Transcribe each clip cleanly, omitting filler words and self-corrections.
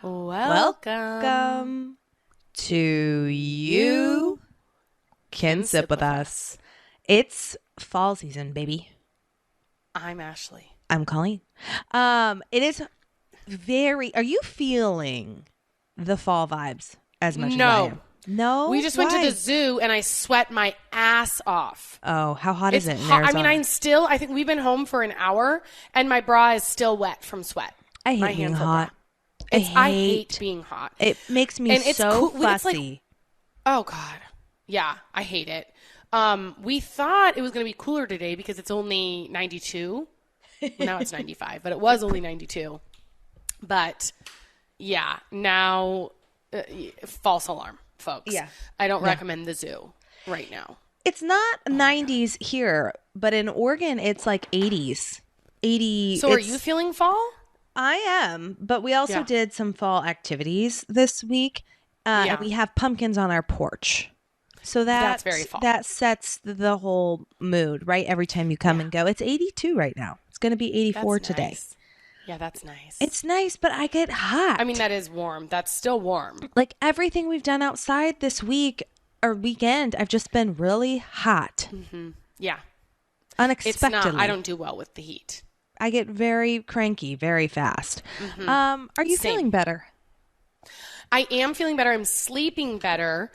Welcome to You Can Sip With Us. It's fall season, baby. I'm Ashley. I'm Colleen. It is very... Are you feeling the fall vibes as much as I am? No? We just went to the zoo and I sweat my ass off. Oh, how hot is it in hot. Arizona? I think we've been home for an hour and my bra is still wet from sweat. I hate being hot. I hate being hot. It makes me so fussy. Oh, God. Yeah, I hate it. We thought it was going to be cooler today because it's only 92. Well, now it's 95, but it was only 92. But, yeah, now, false alarm, folks. Yeah. I don't recommend the zoo right now. It's not 90s here, but in Oregon, it's like 80s. 80. So are you feeling fall? I am, but we also did some fall activities this week. And we have pumpkins on our porch. So that's very fall. That sets the whole mood, right? Every time you come and go. It's 82 right now. It's going to be 84 today. Nice. Yeah, that's nice. It's nice, but I get hot. I mean, that is warm. That's still warm. Like everything we've done outside this week or weekend, I've just been really hot. Mm-hmm. Yeah. Unexpectedly. It's not. I don't do well with the heat. I get very cranky very fast. Mm-hmm. Are you feeling better? I am feeling better. I'm sleeping better,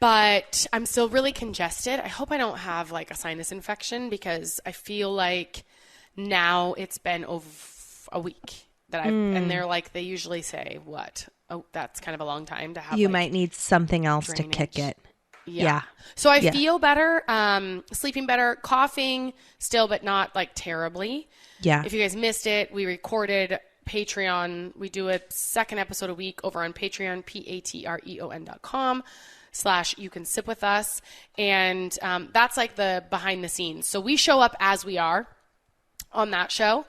but I'm still really congested. I hope I don't have like a sinus infection because I feel like now it's been over a week that and they're like, they usually say what? Oh, that's kind of a long time to have. You might need something else drainage. To kick it. Yeah. So I feel better, sleeping better, coughing still, but not like terribly. Yeah. If you guys missed it, we recorded Patreon. We do a second episode a week over on Patreon, patreon.com/You Can Sip With Us. And that's like the behind the scenes. So we show up as we are on that show.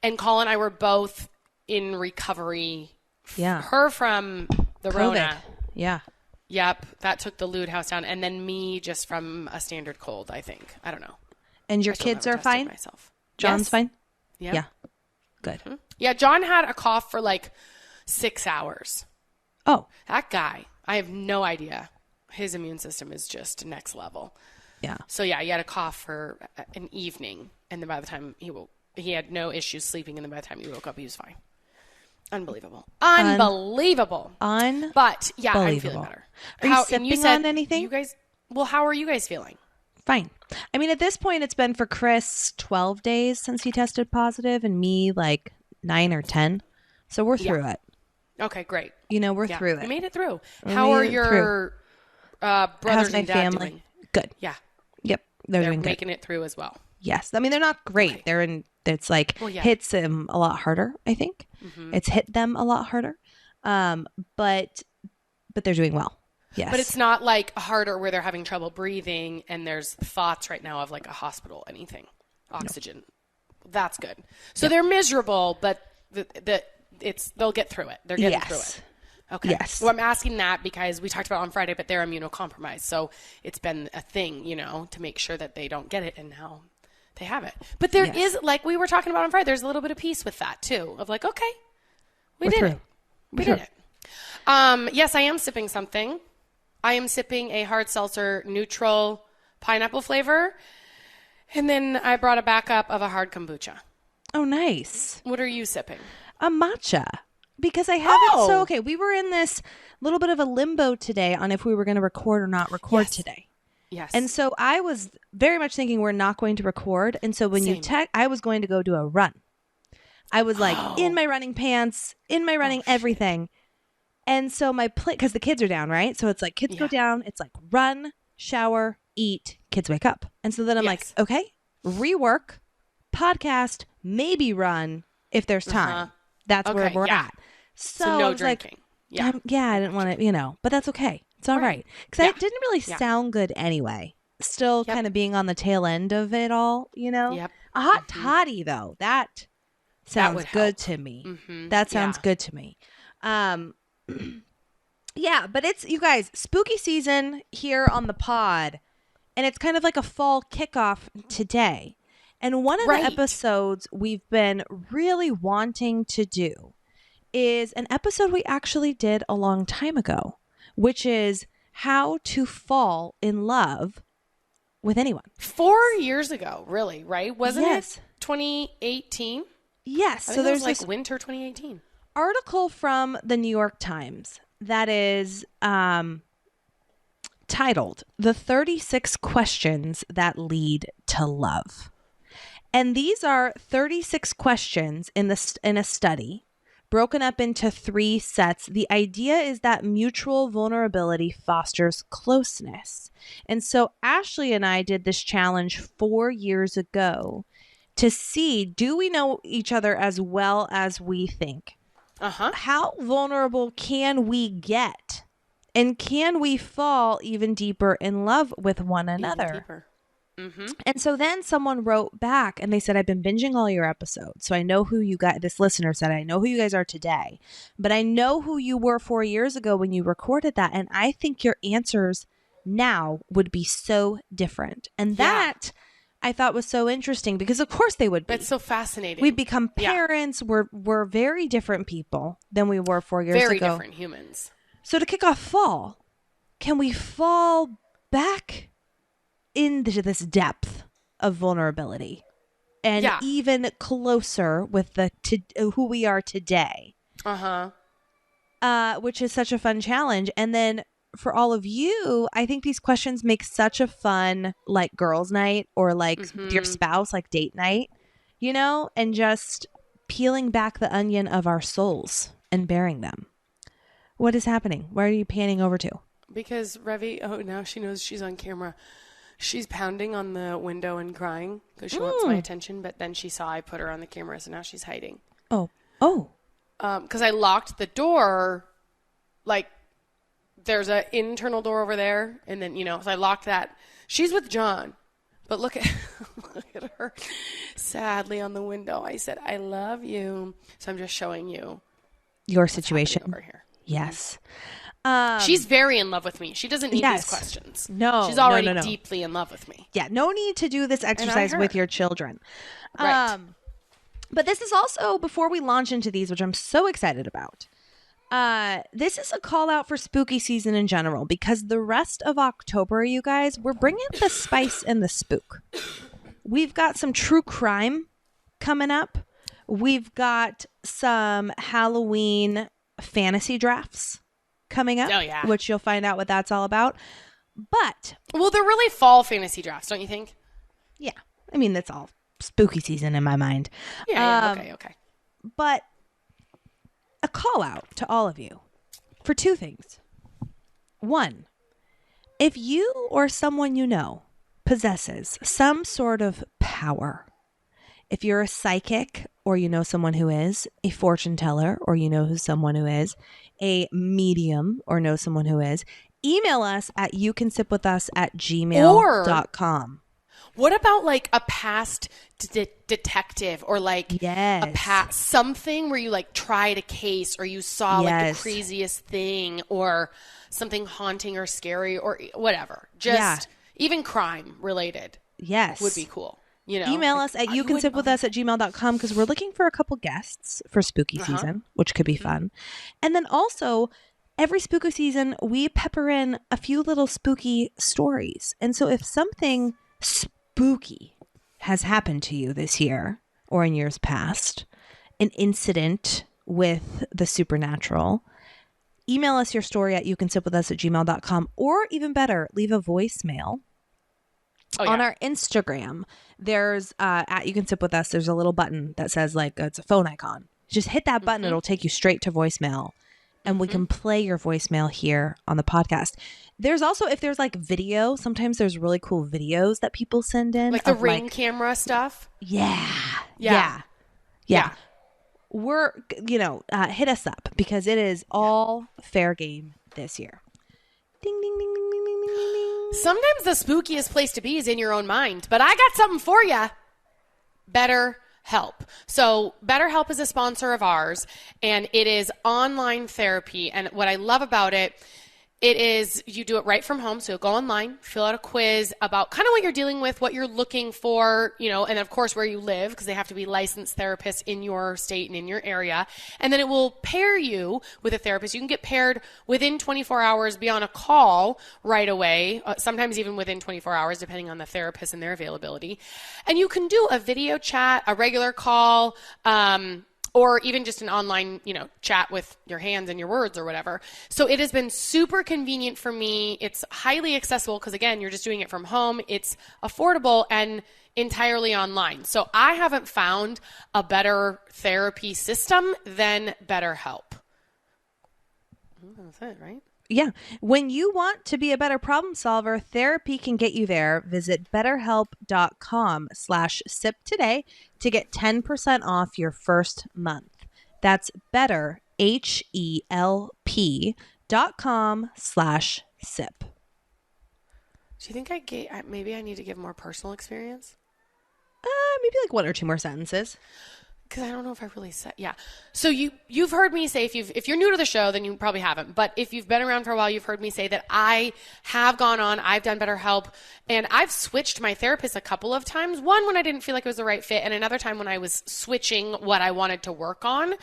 And Colin and I were both in recovery. Yeah. Her from the COVID. Rona. Yeah. Yep, that took the lewd house down, and then me just from a standard cold, I think. I don't know. And your kids are fine? Myself. John's fine? Yep. Yeah. Good. Mm-hmm. Yeah, John had a cough for like 6 hours. Oh. That guy, I have no idea. His immune system is just next level. Yeah. So yeah, he had a cough for an evening, and then by the time he woke, he had no issues sleeping, and then by the time he woke up, he was fine. Unbelievable. But yeah, I'm feeling better. Are you sipping on anything? You guys, well, how are you guys feeling? Fine. I mean, at this point, it's been for Chris 12 days since he tested positive and me like 9 or 10. So we're through it. Okay, great. You know, we're through it. We made it through. How are your brothers and dad family doing? Good. Yeah. Yep. They're doing making it through as well. Yes. I mean, they're not great. Okay. They're in, it's like hits them a lot harder, I think. Mm-hmm. It's hit them a lot harder. But they're doing well. Yes. But it's not like harder where they're having trouble breathing and there's thoughts right now of like a hospital, anything. Oxygen. No. That's good. So they're miserable, but they'll get through it. They're getting through it. Okay. Yes. Well, I'm asking that because we talked about it on Friday, but they're immunocompromised. So it's been a thing, you know, to make sure that they don't get it. And now they have it. But there is, like we were talking about on Friday, there's a little bit of peace with that too. Of like, okay, we did it. We did it. Yes, I am sipping something. I am sipping a hard seltzer neutral pineapple flavor. And then I brought a backup of a hard kombucha. Oh, nice. What are you sipping? A matcha. Because I haven't. Oh. So, okay, we were in this little bit of a limbo today on if we were going to record or not record today. Yes. And so I was very much thinking we're not going to record. And so when you I was going to go do a run. I was like in my running pants, in my running everything. And so my because the kids are down, right? So it's like kids go down. It's like run, shower, eat, kids wake up. And so then I'm like, okay, rework, podcast, maybe run if there's time. That's where we're at. So no drinking. Like, I didn't want to, but that's okay. It's all right. Because it didn't really sound good anyway. Still kind of being on the tail end of it all, Yep. A hot toddy, though. That sounds good to me. Mm-hmm. That sounds good to me. Yeah, but it's, you guys, spooky season here on the pod. And it's kind of like a fall kickoff today. And one of the episodes we've been really wanting to do is an episode we actually did a long time ago, which is how to fall in love with anyone. 4 years ago, really, right? Wasn't Yes. it 2018? Yes. I So think it there's was like this winter 2018. article from the New York Times that is titled "The 36 Questions That Lead to Love." And these are 36 questions in a study broken up into 3 sets. The idea is that mutual vulnerability fosters closeness. And so Ashley and I did this challenge 4 years ago to see, do we know each other as well as we think? How vulnerable can we get? And can we fall even deeper in love with one another? And so then someone wrote back and they said, I've been binging all your episodes. So I know who you guys, this listener said, I know who you guys are today, but I know who you were 4 years ago when you recorded that. And I think your answers now would be so different. And that I thought was so interesting because of course they would be. That's so fascinating. We've become parents. Yeah. We're very different people than we were 4 years ago. Very different humans. So to kick off fall, can we fall back into this depth of vulnerability and even closer with who we are today? Which is such a fun challenge. And then for all of you, I think these questions make such a fun, like, girls' night or like your spouse, like date night, you know, and just peeling back the onion of our souls and bearing them. What is happening? Where are you panning over to? Because Revi, now she knows she's on camera. She's pounding on the window and crying because she wants my attention. But then she saw I put her on the camera, so now she's hiding. Oh. Because I locked the door. Like, there's an internal door over there, and then so I locked that. She's with John, but look at her, sadly on the window. I said, "I love you." So I'm just showing you your situation over here. Yes. She's very in love with me. She doesn't need these questions. No. She's already deeply in love with me. Yeah. No need to do this exercise with your children. Right. But this is also, before we launch into these, which I'm so excited about, this is a call out for spooky season in general, because the rest of October, you guys, we're bringing the spice and the spook. We've got some true crime coming up. We've got some Halloween fantasy drafts coming up, which you'll find out what that's all about. But they're really fall fantasy drafts, don't you think? Yeah, I mean, that's all spooky season in my mind. Okay. But a call out to all of you for 2 things. 1, if you or someone you know possesses some sort of power, if you're a psychic or you know someone who is, a fortune teller or you know someone who is, a medium or know someone who is, email us at youcansipwithus@gmail.com. What about like a past detective or like a past something where you like tried a case or you saw like the craziest thing or something haunting or scary or whatever, just even crime related would be cool. Email us at youcansipwithus@gmail.com because we're looking for a couple guests for spooky season, which could be fun. And then also, every spooky season, we pepper in a few little spooky stories. And so if something spooky has happened to you this year or in years past, an incident with the supernatural, email us your story at youcansipwithus@gmail.com, or even better, leave a voicemail. On our Instagram, there's at You Can Sip With Us, there's a little button that says like it's a phone icon. Just hit that button. It'll take you straight to voicemail, and we can play your voicemail here on the podcast. There's also, if there's like video, sometimes there's really cool videos that people send in. Like the Ring camera stuff? Yeah. We're, hit us up because it is all fair game this year. Ding, ding, ding, ding, ding, ding, ding, ding. Sometimes the spookiest place to be is in your own mind, but I got something for you. BetterHelp. So BetterHelp is a sponsor of ours, and it is online therapy. And what I love about it It is, you do it right from home. So you'll go online, fill out a quiz about kind of what you're dealing with, what you're looking for, and of course where you live, because they have to be licensed therapists in your state and in your area. And then it will pair you with a therapist. You can get paired within 24 hours, be on a call right away, sometimes even within 24 hours, depending on the therapist and their availability. And you can do a video chat, a regular call, or even just an online, chat with your hands and your words or whatever. So it has been super convenient for me. It's highly accessible because, again, you're just doing it from home. It's affordable and entirely online. So I haven't found a better therapy system than BetterHelp. That's it, right? Yeah. When you want to be a better problem solver, therapy can get you there. Visit betterhelp.com/sip today to get 10% off your first month. That's betterhelp.com/sip. Do you think maybe I need to give more personal experience? Maybe like 1 or 2 more sentences. Because I don't know if I really said, yeah. So you've heard me say, if you're new to the show, then you probably haven't. But if you've been around for a while, you've heard me say that I have gone on, I've done BetterHelp, and I've switched my therapist a couple of times. One, when I didn't feel like it was the right fit, and another time when I was switching what I wanted to work on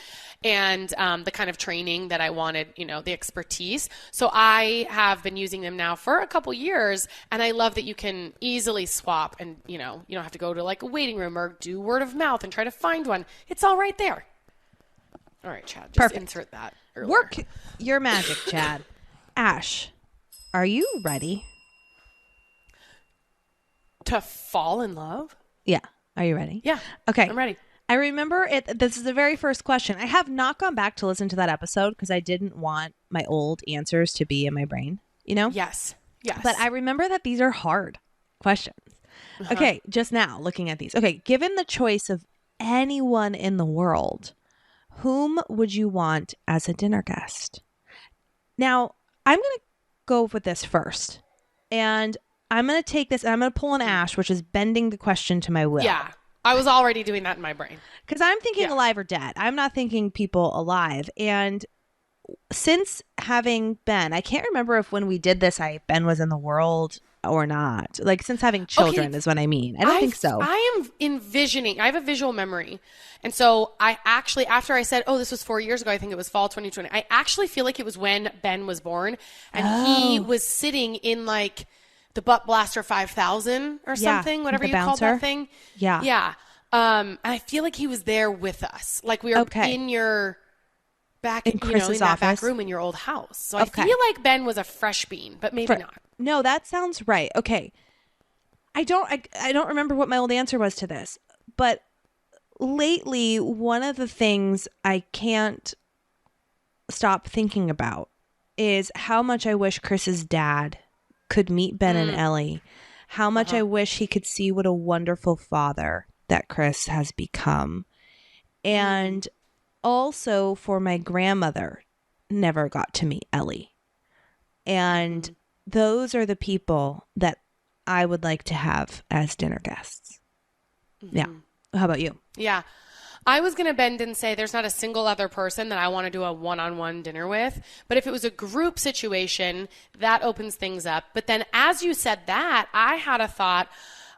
and the kind of training that I wanted, the expertise. So I have been using them now for a couple years, and I love that you can easily swap and, you don't have to go to like a waiting room or do word of mouth and try to find one. It's all right there. All right, Chad, just Perfect. Insert that earlier. Work your magic, Chad. Ash, are you ready? To fall in love? Yeah. Are you ready? Yeah. Okay. I'm ready. I remember it. This is the very first question. I have not gone back to listen to that episode because I didn't want my old answers to be in my brain, Yes. But I remember that these are hard questions. Uh-huh. Okay. Just now looking at these. Okay. Given the choice of anyone in the world, whom would you want as a dinner guest? Now, I'm going to go with this first. And I'm going to take this and I'm going to pull an Ash, which is bending the question to my will. Yeah. I was already doing that in my brain. Because I'm thinking alive or dead. I'm not thinking people alive. And since having Ben, I can't remember if when we did this, Ben was in the world or not. Like since having children is what I mean. I don't think so. I am envisioning, I have a visual memory. And so I actually, after I said, this was 4 years ago, I think it was fall 2020. I actually feel like it was when Ben was born and he was sitting in like the Butt Blaster 5000 or something, whatever you call that thing. Yeah. Yeah. And I feel like he was there with us. Like we were in your back, in Chris's that office. back room in your old house. So I feel like Ben was a fresh bean, but maybe not. No, that sounds right. Okay. I don't remember what my old answer was to this, but lately, one of the things I can't stop thinking about is how much I wish Chris's dad could meet Ben and Ellie. How much I wish he could see what a wonderful father that Chris has become. And also for my grandmother, never got to meet Ellie. And those are the people that I would like to have as dinner guests. Yeah. How about you? Yeah. I was going to bend and say there's not a single other person that I want to do a one-on-one dinner with. But if it was a group situation, that opens things up. But then as you said that, I had a thought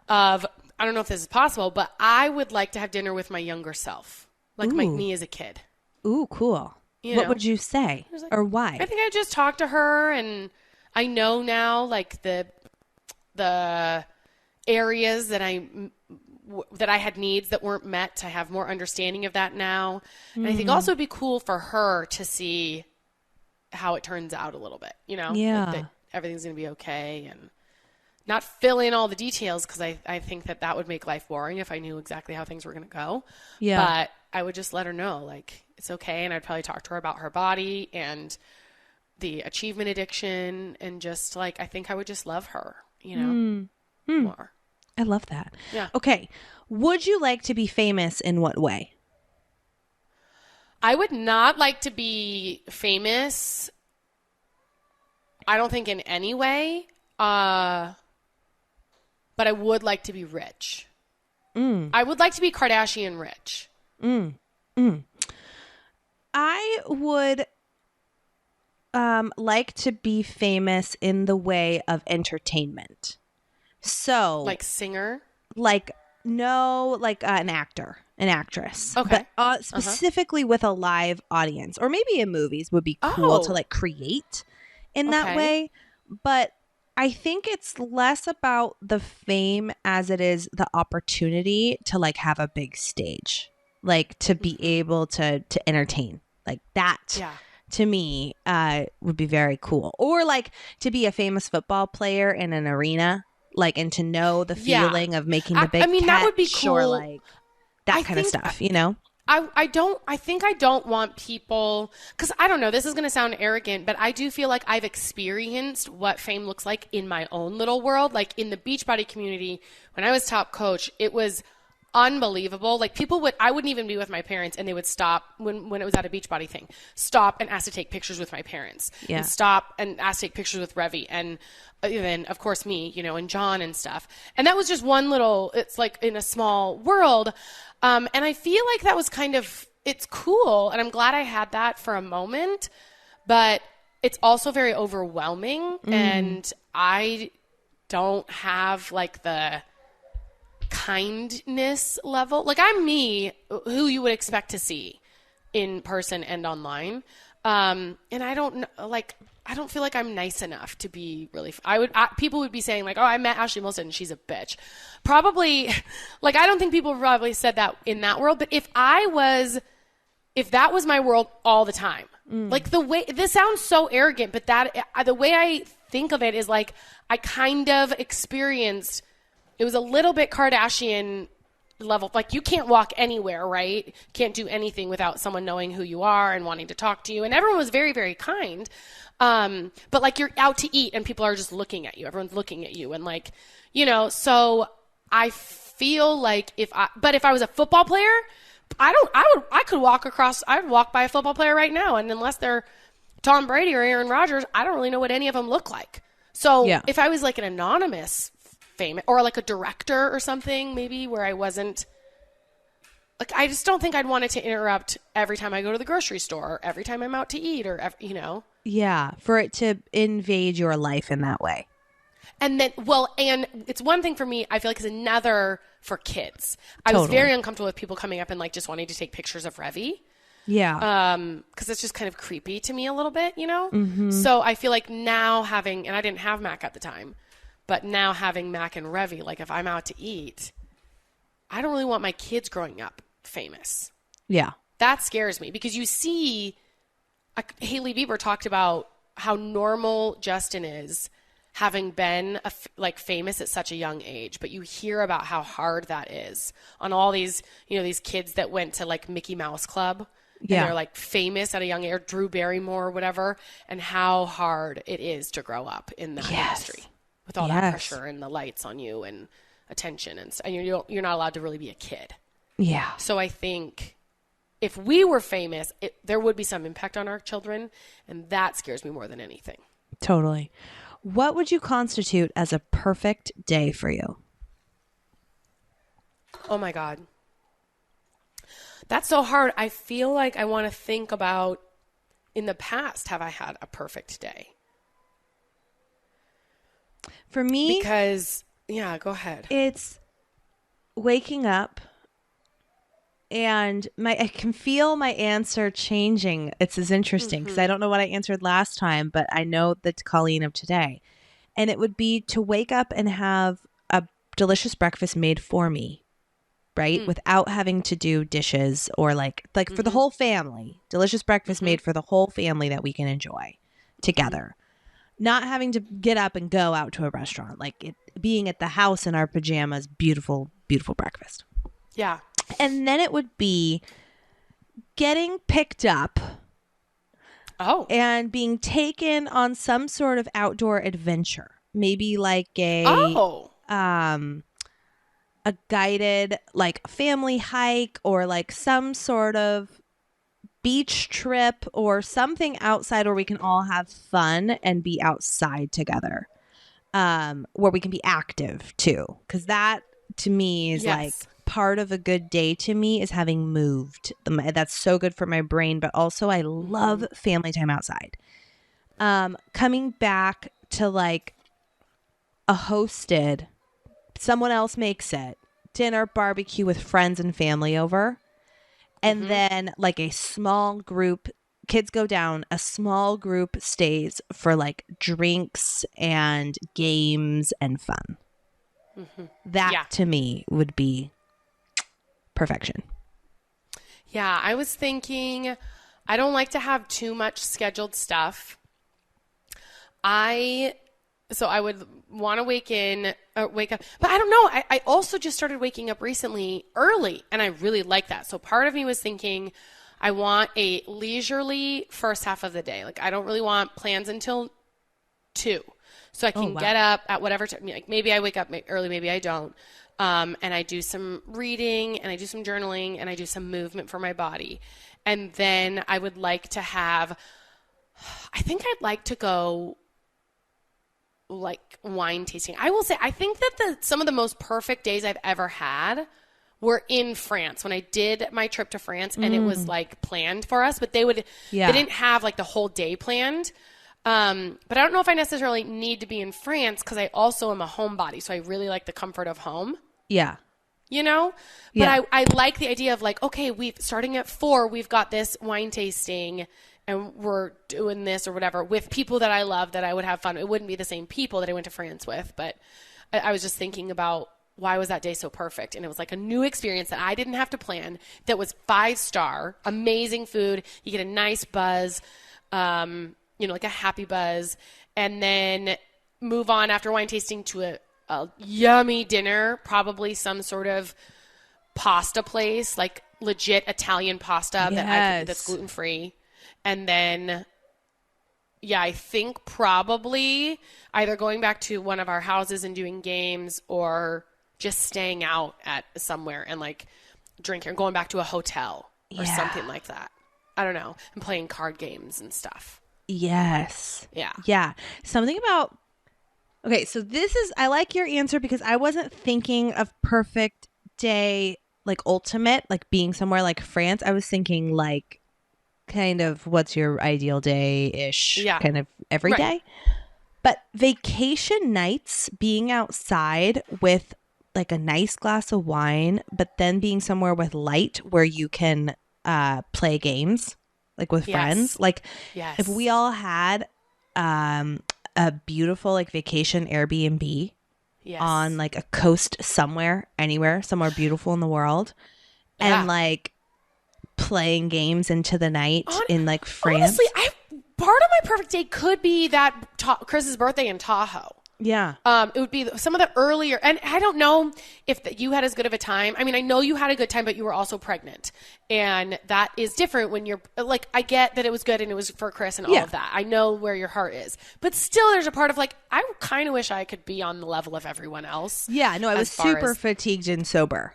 of, I don't know if this is possible, but I would like to have dinner with my younger self. Like me as a kid. Ooh, cool. What would you say? Or why? I think I just talked to her and I know now like the areas that I had needs that weren't met. I have more understanding of that now. And I think also it'd be cool for her to see how it turns out a little bit, Yeah. Like that everything's going to be okay and not fill in all the details because I think that would make life boring if I knew exactly how things were going to go. Yeah. But I would just let her know like it's okay. And I'd probably talk to her about her body and the achievement addiction and just like, I think I would just love her, more. I love that. Yeah. Okay. Would you like to be famous in what way? I would not like to be famous. I don't think in any way. But I would like to be rich. I would like to be Kardashian rich. I would like to be famous in the way of entertainment. So Like singer? Like no, like an actor, an actress. Okay. But specifically with a live audience, or maybe in movies would be cool to like create in that way. But I think it's less about the fame as it is the opportunity to like have a big stage, like to be able to entertain like that. Yeah. To me, would be very cool. Or like to be a famous football player in an arena, like, and to know the feeling of making the big catch, that would be cool. Or like that kind of stuff, you know? I don't want people, because I don't know, this is going to sound arrogant, but I do feel like I've experienced what fame looks like in my own little world. Like in the Beachbody community, when I was top coach, it was unbelievable. Like I wouldn't even be with my parents and they would stop when it was at a Beachbody thing, stop and ask to take pictures with my parents, and stop and ask to take pictures with Revy, and then of course me, you know, and John and stuff. And that was just one little, it's like in a small world. And I feel like that was it's cool. And I'm glad I had that for a moment, but it's also very overwhelming. And I don't have like the kindness level. Like I'm me, who you would expect to see in person and online. And I don't feel like I'm nice enough to be really, people would be saying like, oh, I met Ashley Wilson and she's a bitch. Probably, like, I don't think people probably said that in that world, but if that was my world all the time, like this sounds so arrogant, but the way I think of it is like, I kind of experienced, it was a little bit Kardashian level. Like you can't walk anywhere, right? Can't do anything without someone knowing who you are and wanting to talk to you. And everyone was very, very kind. But like you're out to eat and people are just looking at you. Everyone's looking at you. And like, you know, so I feel like if I was a football player, I could walk by a football player right now. And unless they're Tom Brady or Aaron Rodgers, I don't really know what any of them look like. So if I was like an anonymous famous, or like a director or something, maybe where I wasn't like, I just don't think I'd want it to interrupt every time I go to the grocery store, or every time I'm out to eat, or you know. Yeah, for it to invade your life in that way. And then, and it's one thing for me, I feel like it's another for kids. I was very uncomfortable with people coming up and like just wanting to take pictures of Revy. Yeah. Because it's just kind of creepy to me a little bit, you know? So I feel like now and I didn't have Mac at the time, but now having Mac and Revy, like if I'm out to eat, I don't really want my kids growing up famous. Yeah. That scares me because you see, Hailey Bieber talked about how normal Justin is having been famous at such a young age, but you hear about how hard that is on all these, you know, these kids that went to like Mickey Mouse Club. Yeah. And they're like famous at a young age, Drew Barrymore or whatever, and how hard it is to grow up in that industry with all that pressure and the lights on you and attention and you're not allowed to really be a kid. Yeah. So I think if we were famous, there would be some impact on our children, and that scares me more than anything. Totally. What would you constitute as a perfect day for you? Oh my God. That's so hard. I feel like I want to think about, in the past, have I had a perfect day? For me, because, go ahead. It's waking up and I can feel my answer changing. It's interesting because I don't know what I answered last time, but I know the Colleen of today. And it would be to wake up and have a delicious breakfast made for me. Right? Without having to do dishes or like for the whole family, delicious breakfast made for the whole family that we can enjoy together. Not having to get up and go out to a restaurant, being at the house in our pajamas, beautiful, beautiful breakfast. Yeah. And then it would be getting picked up. Oh. And being taken on some sort of outdoor adventure. Maybe like a guided family hike or some sort of beach trip or something outside where we can all have fun and be outside together, where we can be active too, because that to me is part of a good day to me is having moved. That's so good for my brain, but also I love family time outside. coming back to like a hosted, someone else makes it, dinner, barbecue with friends and family over. And then like a small group, kids go down, a small group stays for like drinks and games and fun. That to me would be perfection. Yeah, I was thinking I don't like to have too much scheduled stuff. So I would want to wake up. But I don't know. I also just started waking up recently early, and I really like that. So part of me was thinking I want a leisurely first half of the day. Like I don't really want plans until 2. So I can get up at whatever time. Like maybe I wake up early, maybe I don't. And I do some reading, and I do some journaling, and I do some movement for my body. And then I would like to have, I think I'd like to go like wine tasting. I will say, I think that some of the most perfect days I've ever had were in France when I did my trip to France, and it was like planned for us, but they didn't have like the whole day planned. But I don't know if I necessarily need to be in France because I also am a homebody. So I really like the comfort of home. Yeah. You know, but I like the idea of like, okay, starting at 4, we've got this wine tasting and we're doing this or whatever with people that I love, that I would have fun. It wouldn't be the same people that I went to France with, but I was just thinking about why was that day so perfect? And it was like a new experience that I didn't have to plan, that was 5-star, amazing food. You get a nice buzz, like a happy buzz, and then move on after wine tasting to a yummy dinner, probably some sort of pasta place, like legit Italian pasta that's gluten-free. And then, I think probably either going back to one of our houses and doing games, or just staying out at somewhere and like drinking, or going back to a hotel or something like that. I don't know. And playing card games and stuff. Yes. Yeah. Yeah. Something about, okay, so I like your answer because I wasn't thinking of perfect day, like ultimate, like being somewhere like France. I was thinking like kind of what's your ideal day-ish, kind of every day. But vacation nights, being outside with like a nice glass of wine, but then being somewhere with light where you can play games, like with friends. Like if we all had a beautiful like vacation Airbnb on like a coast somewhere, anywhere, somewhere beautiful in the world, and like playing games into the night in like France. Honestly, part of my perfect day could be that Chris's birthday in Tahoe. Yeah. It would be some of the earlier, and I don't know if you had as good of a time. I mean, I know you had a good time, but you were also pregnant, and that is different when you're like, I get that it was good and it was for Chris and all of that. I know where your heart is, but still there's a part of like, I kind of wish I could be on the level of everyone else. Yeah, no, I was super fatigued and sober.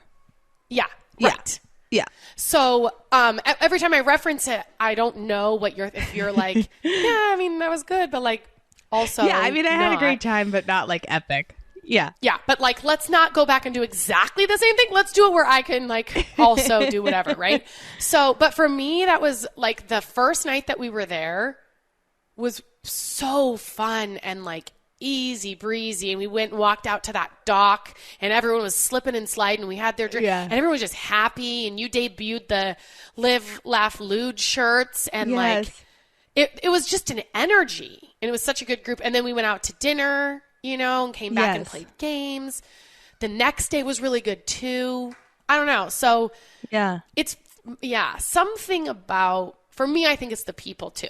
Yeah. Right. Yeah. So every time I reference it, I don't know if you're like, yeah, I mean, that was good, but like also. Yeah, I mean, I had a great time, but not like epic. Yeah. Yeah, but like, let's not go back and do exactly the same thing. Let's do it where I can like also do whatever, right? So, but for me, that was like the first night that we were there was so fun and like easy breezy, and we went and walked out to that dock, and everyone was slipping and sliding. We had their drink, and everyone was just happy. And you debuted the Live, Laugh, Lude shirts, and like it was just an energy, and it was such a good group. And then we went out to dinner, and came back and played games. The next day was really good too. I don't know. So it's something about, for me, I think it's the people too,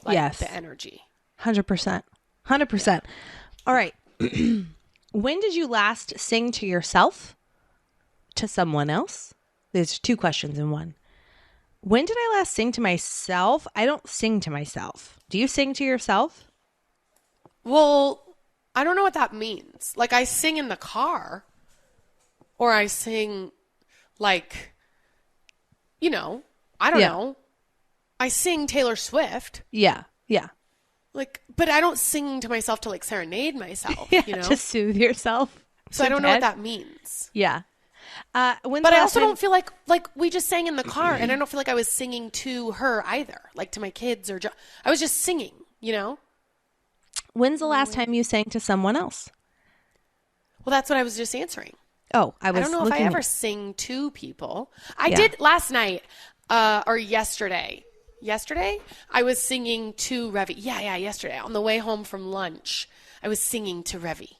like the energy. 100%. 100%. All right. When did you last sing to yourself? To someone else? There's 2 questions in one. When did I last sing to myself? I don't sing to myself. Do you sing to yourself? Well, I don't know what that means. Like, I sing in the car, or I sing like, I don't know. I sing Taylor Swift. Yeah. Yeah. Like, but I don't sing to myself to like serenade myself, to soothe yourself. So I don't know what that means. Yeah. But I also don't feel like we just sang in the car, and I don't feel like I was singing to her either, like to my kids or I was just singing, you know? When's the last time you sang to someone else? Well, that's what I was just answering. Oh, I don't know if I ever sing to people. I did last night or yesterday. Yesterday, I was singing to Revy. Yeah, yesterday. On the way home from lunch, I was singing to Revy.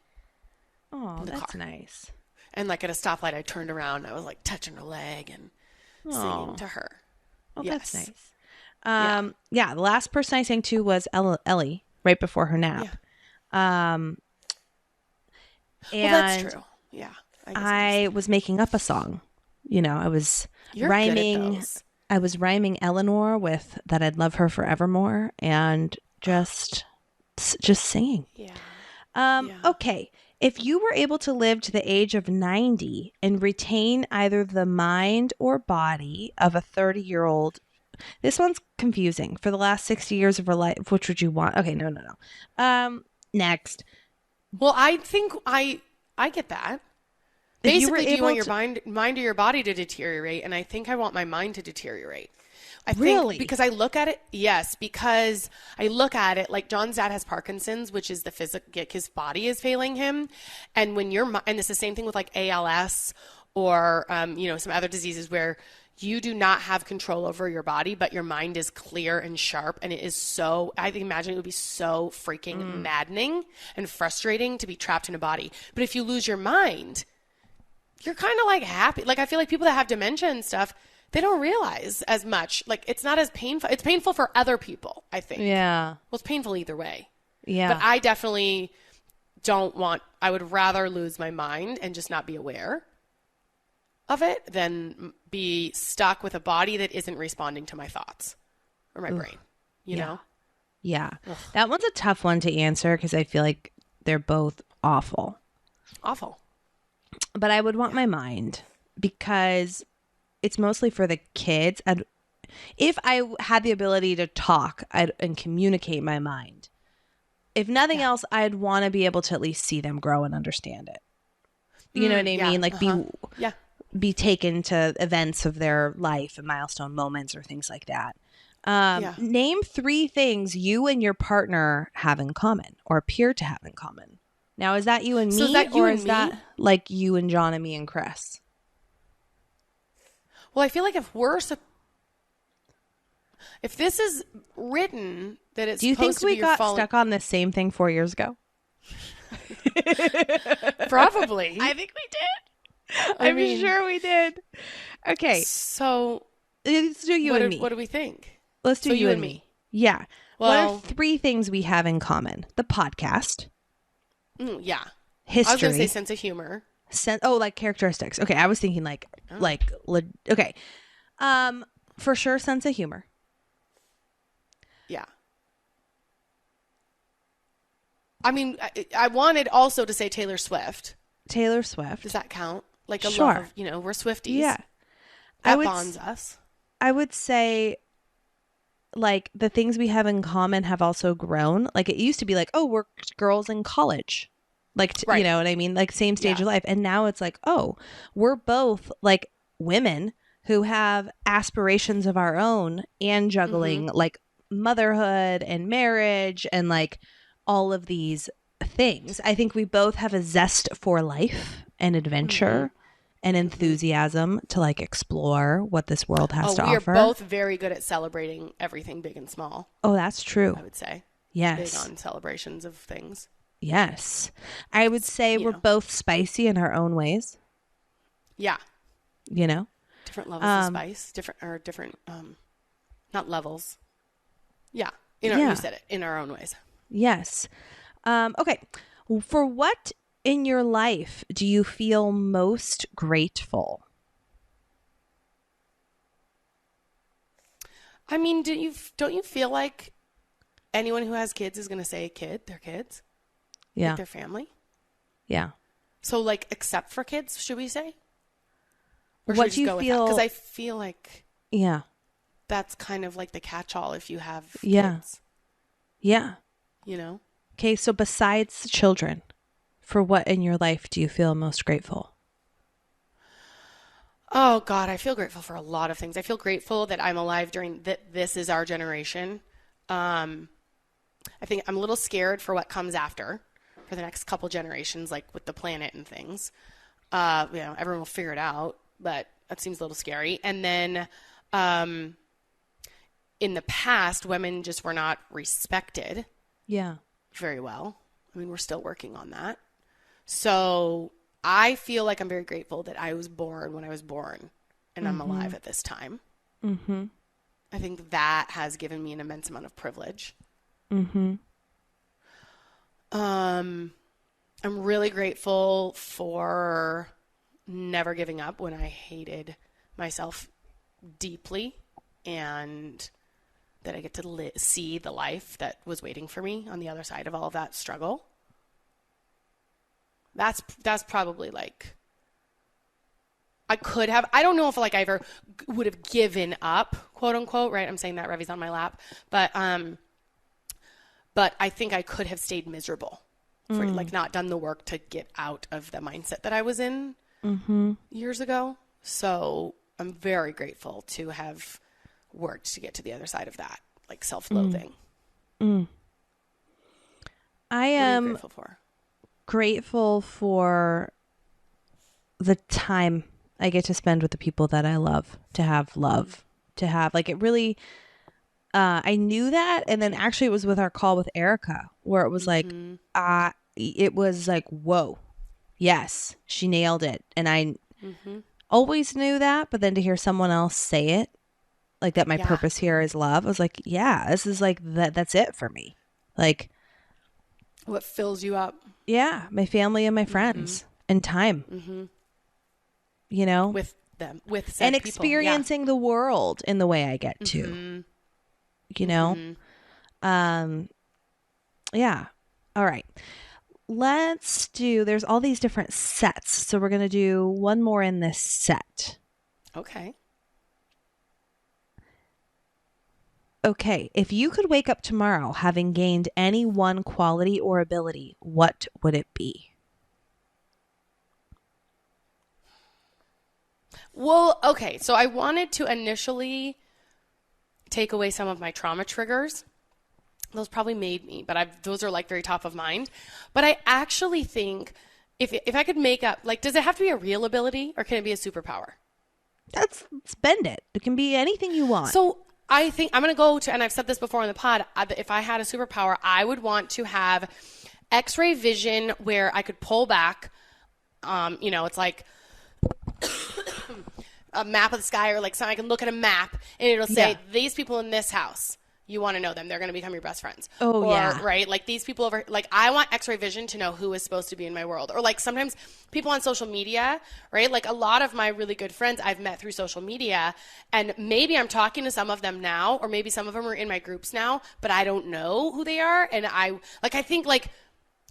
Oh, that's nice. And like at a stoplight, I turned around. And I was like touching her leg and singing to her. Oh, yes. That's nice. Yeah, the last person I sang to was Ellie right before her nap. Yeah. And well, that's true. Yeah. I was making up a song. You know, I was You're rhyming. Good at those. I was rhyming Eleanor with that I'd love her forevermore, and just singing. Yeah. Okay. If you were able to live to the age of 90 and retain either the mind or body of a 30-year-old, this one's confusing. For the last 60 years of her life, which would you want? Okay, no. Next. Well, I think I get that. Basically, do you want your mind or your body to deteriorate? And I think I want my mind to deteriorate. I think because I look at it, yes, because I look at it like John's dad has Parkinson's, which is the his body is failing him. And when and it's the same thing with like ALS or, some other diseases where you do not have control over your body, but your mind is clear and sharp. And it is I imagine it would be so freaking maddening and frustrating to be trapped in a body. But if you lose your mind, you're kind of like happy. Like, I feel like people that have dementia and stuff, they don't realize as much. Like, it's not as painful. It's painful for other people, I think. Yeah. Well, it's painful either way. Yeah. But I definitely I would rather lose my mind and just not be aware of it than be stuck with a body that isn't responding to my thoughts or my brain, you know? Yeah. Ugh. That one's a tough one to answer because I feel like they're both awful. Awful. But I would want my mind because it's mostly for the kids. If I had the ability to talk and communicate my mind, if nothing else, I'd want to be able to at least see them grow and understand it. You know what I mean? Like be taken to events of their life and milestone moments or things like that. Name 3 things you and your partner have in common or appear to have in common. Now, is that you and me, or is that like you and John and me and Chris? Well, I feel like if this is written that it's do you think we got stuck on the same thing 4 years ago? Probably. I think we did. I'm sure we did. Okay. So let's do you and me. What do we think? Let's do you and me. Yeah. Well, what are 3 things we have in common? The podcast. Yeah. History. I was going to say sense of humor. Like characteristics. Okay. I was thinking okay. For sure, sense of humor. Yeah. I mean, I wanted also to say Taylor Swift. Taylor Swift. Does that count? Like a love of, we're Swifties. Yeah. That bonds us. I would say like the things we have in common have also grown. Like it used to be like, oh, we're girls in college. Like, you know what I mean? Like same stage of life. And now it's like, oh, we're both like women who have aspirations of our own and juggling like motherhood and marriage and like all of these things. I think we both have a zest for life and adventure and enthusiasm to like explore what this world has to offer. We are both very good at celebrating everything big and small. Oh, that's true. I would say. Yes. Big on celebrations of things. Yes. I would say we're both spicy in our own ways. Yeah. You know? Different levels of spice. Different, not levels. Yeah. You said it, in our own ways. Yes. Okay. For what in your life do you feel most grateful? I mean, don't you feel like anyone who has kids is going to say their kids? Yeah. Like their family? Yeah. So like, except for kids, should we say? Or what do you feel? Because I feel like yeah, that's kind of like the catch-all if you have kids. Yeah. You know? Okay, so besides children, for what in your life do you feel most grateful? Oh, God, I feel grateful for a lot of things. I feel grateful that I'm alive during this is our generation. I think I'm a little scared for what comes after for the next couple generations, like with the planet and things. Everyone will figure it out, but that seems a little scary. And then in the past, women just were not respected very well. I mean, we're still working on that. So I feel like I'm very grateful that I was born when I was born and I'm alive at this time. Mm-hmm. I think that has given me an immense amount of privilege. Mm-hmm. I'm really grateful for never giving up when I hated myself deeply, and that I get to see the life that was waiting for me on the other side of all of that struggle. That's probably like, I don't know if like I ever would have given up, quote unquote, right? I'm saying that Revi's on my lap, but I think I could have stayed miserable for like not done the work to get out of the mindset that I was in years ago. So I'm very grateful to have worked to get to the other side of that, like self-loathing. I am grateful for the time I get to spend with the people that I love, to have love, to have like it really, I knew that. And then actually it was with our call with Erica where it was like, it was like, whoa, yes, she nailed it. And I always knew that, but then to hear someone else say it, like that my purpose here is love, I was like, yeah, this is like that's it for me. Like what fills you up. Yeah, my family and my friends and time. You know, with them, with and experiencing the world in the way I get to. You know, yeah. All right. There's all these different sets, so we're gonna do one more in this set. Okay. Okay, if you could wake up tomorrow having gained any one quality or ability, what would it be? Well, okay, so I wanted to initially take away some of my trauma triggers. Those probably made me, but those are like very top of mind. But I actually think if I could make up, like, does it have to be a real ability or can it be a superpower? Spend it. It can be anything you want. So I think I'm going to go to, and I've said this before on the pod, if I had a superpower, I would want to have X-ray vision where I could pull back, it's like a map of the sky or like something. I can look at a map and it'll say, these people in this house, you want to know them. They're going to become your best friends. Right? Like these people over, like I want X-ray vision to know who is supposed to be in my world. Or like sometimes people on social media, right? Like a lot of my really good friends I've met through social media, and maybe I'm talking to some of them now, or maybe some of them are in my groups now, but I don't know who they are. And I think like,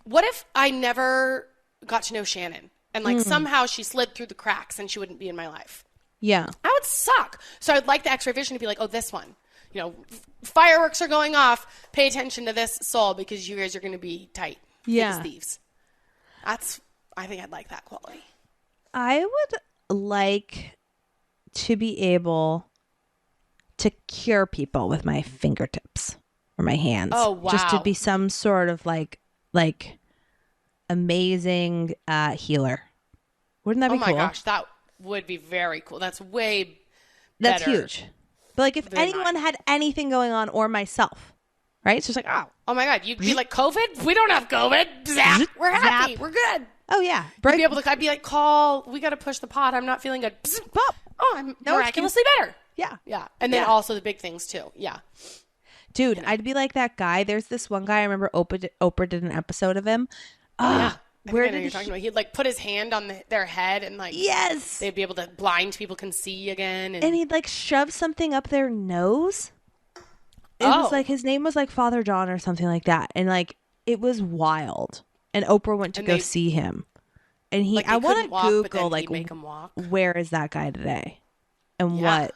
what if I never got to know Shannon and like somehow she slid through the cracks and she wouldn't be in my life? Yeah. That would suck. So I'd like the X-ray vision to be like, oh, this one. You know, fireworks are going off. Pay attention to this soul because you guys are going to be tight. Yeah. Thieves. I think I'd like that quality. I would like to be able to cure people with my fingertips or my hands. Oh, wow. Just to be some sort of like amazing healer. Wouldn't that be cool? Oh my gosh, that would be very cool. That's way better. That's huge. But like if anyone had anything going on, or myself, right? So it's like, oh my God, you'd be like, COVID? We don't have COVID. Zap. We're happy. Zap. We're good. Oh yeah. I'd be like, call. We got to push the pot. I'm not feeling good. Pop. Oh, I'm miraculously better. Yeah. Yeah. And then also the big things too. Yeah. Dude, I'd be like that guy. There's this one guy. I remember Oprah did an episode of him. Oh yeah. Where did you're talking about? He'd like put his hand on their head and like they'd be able to blind people can see again, and he'd like shove something up their nose. It was like his name was like Father John or something like that, and like it was wild. And Oprah went to go see him, and I want to Google like make him walk. Where is that guy today, and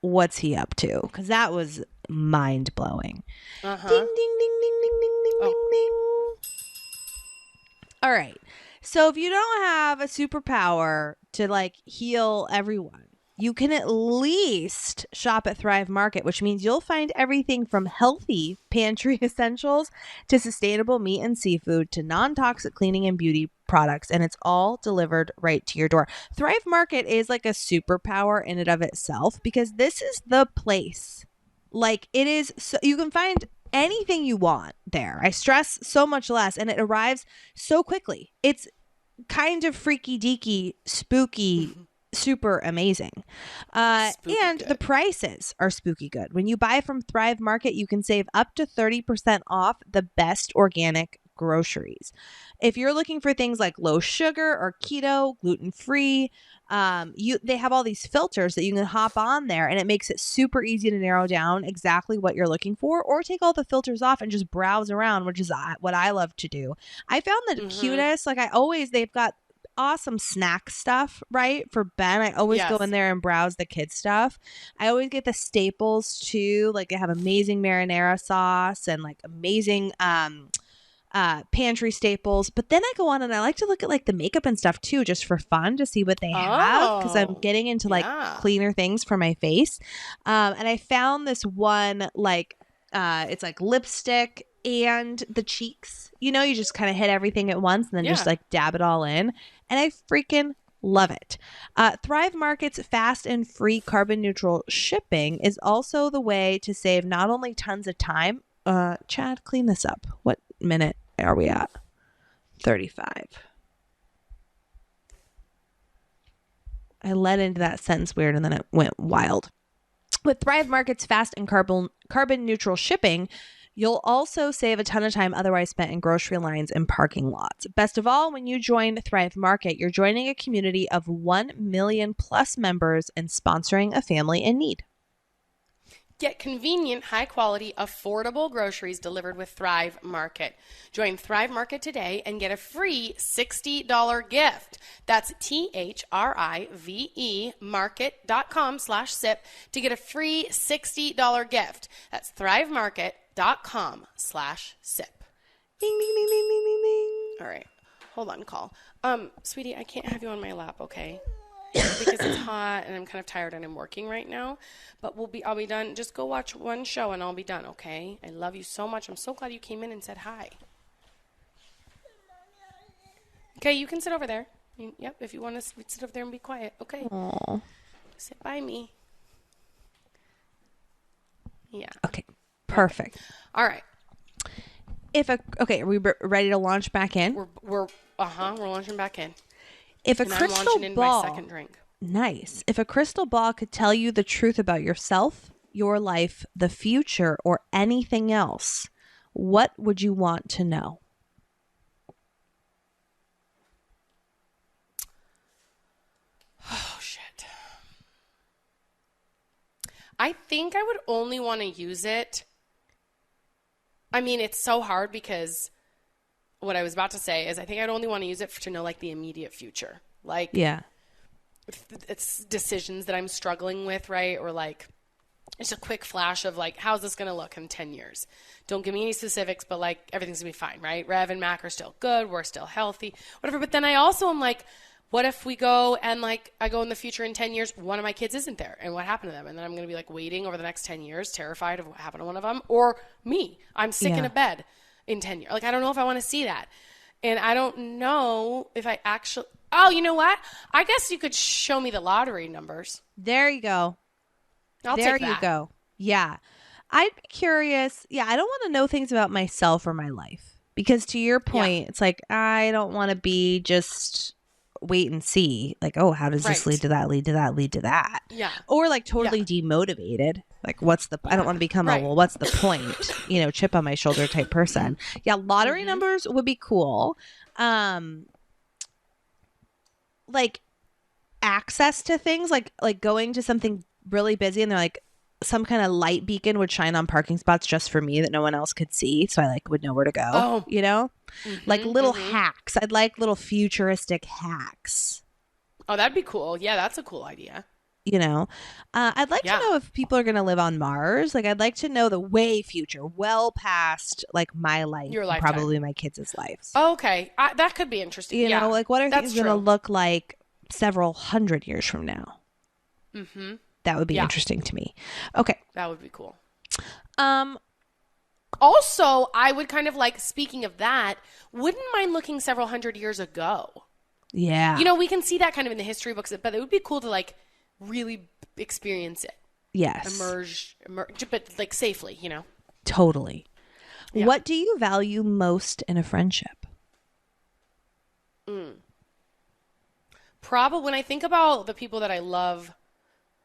what's he up to? Because that was mind blowing. Ding ding ding ding ding ding ding ding. All right. So if you don't have a superpower to like heal everyone, you can at least shop at Thrive Market, which means you'll find everything from healthy pantry essentials to sustainable meat and seafood to non-toxic cleaning and beauty products, and it's all delivered right to your door. Thrive Market is like a superpower in and of itself because this is the place. Like it is, so you can find anything you want there. I stress so much less, and it arrives so quickly. It's kind of freaky deaky, spooky, super amazing. And good. The prices are spooky good. When you buy from Thrive Market, you can save up to 30% off the best organic groceries. If you're looking for things like low sugar or keto, gluten-free, they have all these filters that you can hop on there, and it makes it super easy to narrow down exactly what you're looking for, or take all the filters off and just browse around, which is what I love to do. I found the cutest, like they've got awesome snack stuff, right? For Ben, I always go in there and browse the kids stuff. I always get the staples too. Like they have amazing marinara sauce and like amazing pantry staples. But then I go on and I like to look at like the makeup and stuff too, just for fun, to see what they have, because I'm getting into like cleaner things for my face. And I found this one like it's like lipstick and the cheeks. You know, you just kind of hit everything at once and then just like dab it all in. And I freaking love it. Thrive Market's fast and free carbon neutral shipping is also the way to save not only tons of time. Chad, clean this up. What minute are we at? 35. I led into that sentence weird and then it went wild. With Thrive Market's fast and carbon neutral shipping, you'll also save a ton of time otherwise spent in grocery lines and parking lots. Best of all, when you join Thrive Market, you're joining a community of 1 million plus members and sponsoring a family in need. Get convenient, high-quality, affordable groceries delivered with Thrive Market. Join Thrive Market today and get a free $60 gift. That's THRIVE market.com/sip to get a free $60 gift. That's thrivemarket.com/sip. Ding, ding, ding, ding, ding, ding, ding. All right. Hold on, call. Sweetie, I can't have you on my lap, okay? Because it's hot and I'm kind of tired and I'm working right now. But I'll be done. Just go watch one show and I'll be done, okay? I love you so much. I'm so glad you came in and said hi. Okay, you can sit over there. Yep, if you want to sit over there and be quiet. Okay. Aww. Sit by me. Yeah. Okay, perfect. Okay. All right. Are we ready to launch back in? We're launching back in. If a crystal I'm launching in ball, my second drink. Nice. If a crystal ball could tell you the truth about yourself, your life, the future, or anything else, what would you want to know? Oh, shit. I think I would only want to use it. I mean, it's so hard because what I was about to say is I think I'd only want to use it to know like the immediate future. Like, it's decisions that I'm struggling with, right? Or like, it's a quick flash of like, how's this going to look in 10 years? Don't give me any specifics, but like, everything's going to be fine, right? Rev and Mac are still good. We're still healthy, whatever. But then I also am like, what if we go and like, I go in the future in 10 years, one of my kids isn't there and what happened to them? And then I'm going to be like waiting over the next 10 years, terrified of what happened to one of them, or me, I'm sick in a bed in 10 years. Like, I don't know if I want to see that. And I don't know if I actually, you know what? I guess you could show me the lottery numbers. There you go. I'll take that. There you go. Yeah. I'd be curious. Yeah, I don't want to know things about myself or my life. Because to your point, it's like, I don't want to be just wait and see. Like, oh, how does this lead to that, lead to that, lead to that? Yeah. Or like totally demotivated. Like, what's the, I don't want to become what's the point? Chip on my shoulder type person. Yeah, lottery numbers would be cool. Like access to things, like going to something really busy and they're like, some kind of light beacon would shine on parking spots just for me that no one else could see. So I like would know where to go, like little hacks. I'd like little futuristic hacks. Oh, that'd be cool. Yeah, that's a cool idea. I'd like to know if people are going to live on Mars. Like, I'd like to know the way future, well past like my life, your lifetime, probably my kids' lives. Oh, okay. That could be interesting. Like what are things going to look like several hundred years from now? Mm-hmm. That would be interesting to me. Okay. That would be cool. Also, I would kind of like, speaking of that, wouldn't mind looking several hundred years ago. Yeah. You know, we can see that kind of in the history books, but it would be cool to like really experience it. Yes. Emerge, but like safely, you know? Totally. Yeah. What do you value most in a friendship? Probably when I think about the people that I love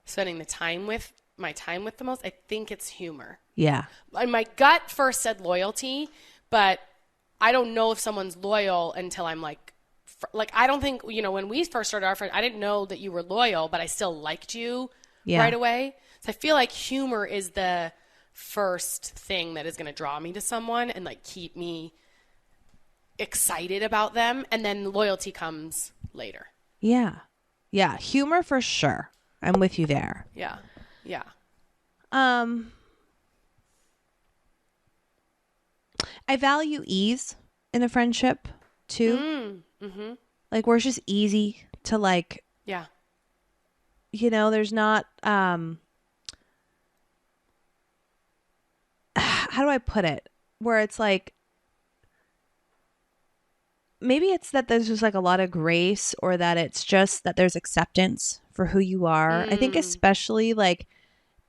spending my time with the most, I think it's humor. Yeah. My gut first said loyalty, but I don't know if someone's loyal until I'm like I don't think, you know, when we first started our friend, I didn't know that you were loyal, but I still liked you right away. So I feel like humor is the first thing that is going to draw me to someone and like keep me excited about them. And then loyalty comes later. Yeah. Yeah. Humor for sure. I'm with you there. Yeah. Yeah. I value ease in a friendship too. Mm-hmm. Like where it's just easy to like, you know, there's not, how do I put it? Where it's like, maybe it's that there's just like a lot of grace, or that it's just that there's acceptance for who you are. I think especially like